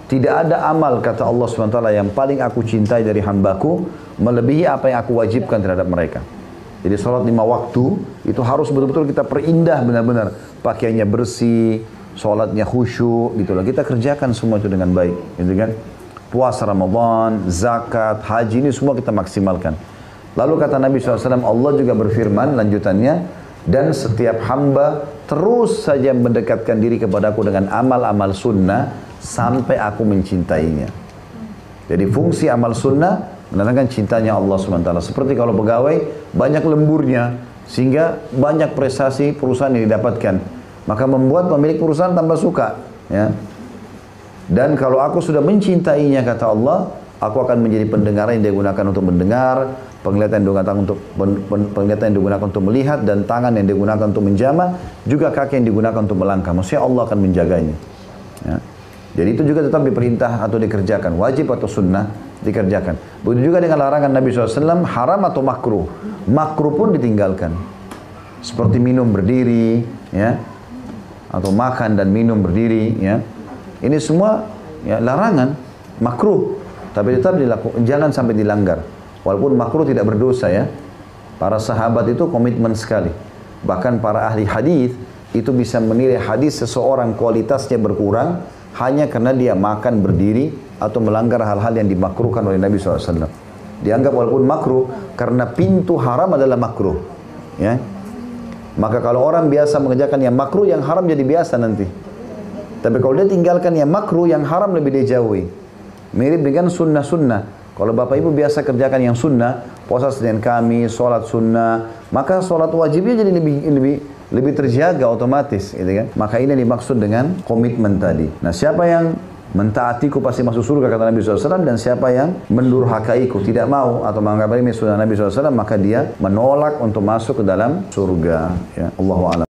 Tidak ada amal, kata Allah SWT, yang paling aku cintai dari hambaku melebihi apa yang aku wajibkan terhadap mereka. Jadi sholat 5 waktu itu harus betul-betul kita perindah benar-benar. Pakaiannya bersih, sholatnya khusyuk, gitu lah. Kita kerjakan semua itu dengan baik, gitu kan? Puasa Ramadan, zakat, haji, ini semua kita maksimalkan. Lalu kata Nabi SAW, Allah juga berfirman lanjutannya, dan setiap hamba terus saja mendekatkan diri kepadaku dengan amal-amal sunnah sampai aku mencintainya. Jadi fungsi amal sunnah menandakan cintanya Allah SWT. Seperti kalau pegawai banyak lemburnya sehingga banyak prestasi perusahaan yang didapatkan, maka membuat pemilik perusahaan tambah suka, ya. Dan kalau aku sudah mencintainya, kata Allah, aku akan menjadi pendengar yang digunakan untuk mendengar, penglihatan yang digunakan untuk melihat, dan tangan yang digunakan untuk menjamah, juga kaki yang digunakan untuk melangkah. Maksudnya Allah akan menjaganya. Ya. Jadi itu juga tetap diperintah atau dikerjakan, wajib atau sunnah dikerjakan. Begitu juga dengan larangan Nabi SAW, haram atau makruh. Makruh pun ditinggalkan. Seperti minum berdiri, ya, atau makan dan minum berdiri, ya. Ini semua ya, larangan, makruh, tapi tetap dilakukan, jangan sampai dilanggar. Walaupun makruh tidak berdosa ya. Para sahabat itu komitmen sekali. Bahkan para ahli hadis itu bisa menilai hadis seseorang kualitasnya berkurang hanya karena dia makan berdiri atau melanggar hal-hal yang dimakruhkan oleh Nabi SAW. Dianggap walaupun makruh karena pintu haram adalah makruh. Ya. Maka kalau orang biasa mengerjakan yang makruh, yang haram jadi biasa nanti. Tapi kalau dia tinggalkan yang makruh, yang haram lebih dia jauhi. Mirip dengan sunnah-sunnah. Kalau bapak ibu biasa kerjakan yang sunnah, puasa Senin Kamis, sholat sunnah, maka sholat wajibnya jadi lebih terjaga otomatis, gitu kan? Maka ini dimaksud dengan komitmen tadi. Nah, siapa yang mentaatiku pasti masuk surga kata Nabi SAW, dan siapa yang mendurhakaiku, tidak mau atau menganggap ini sunnah Nabi SAW, maka dia menolak untuk masuk ke dalam surga. Ya, Allahu a'lam.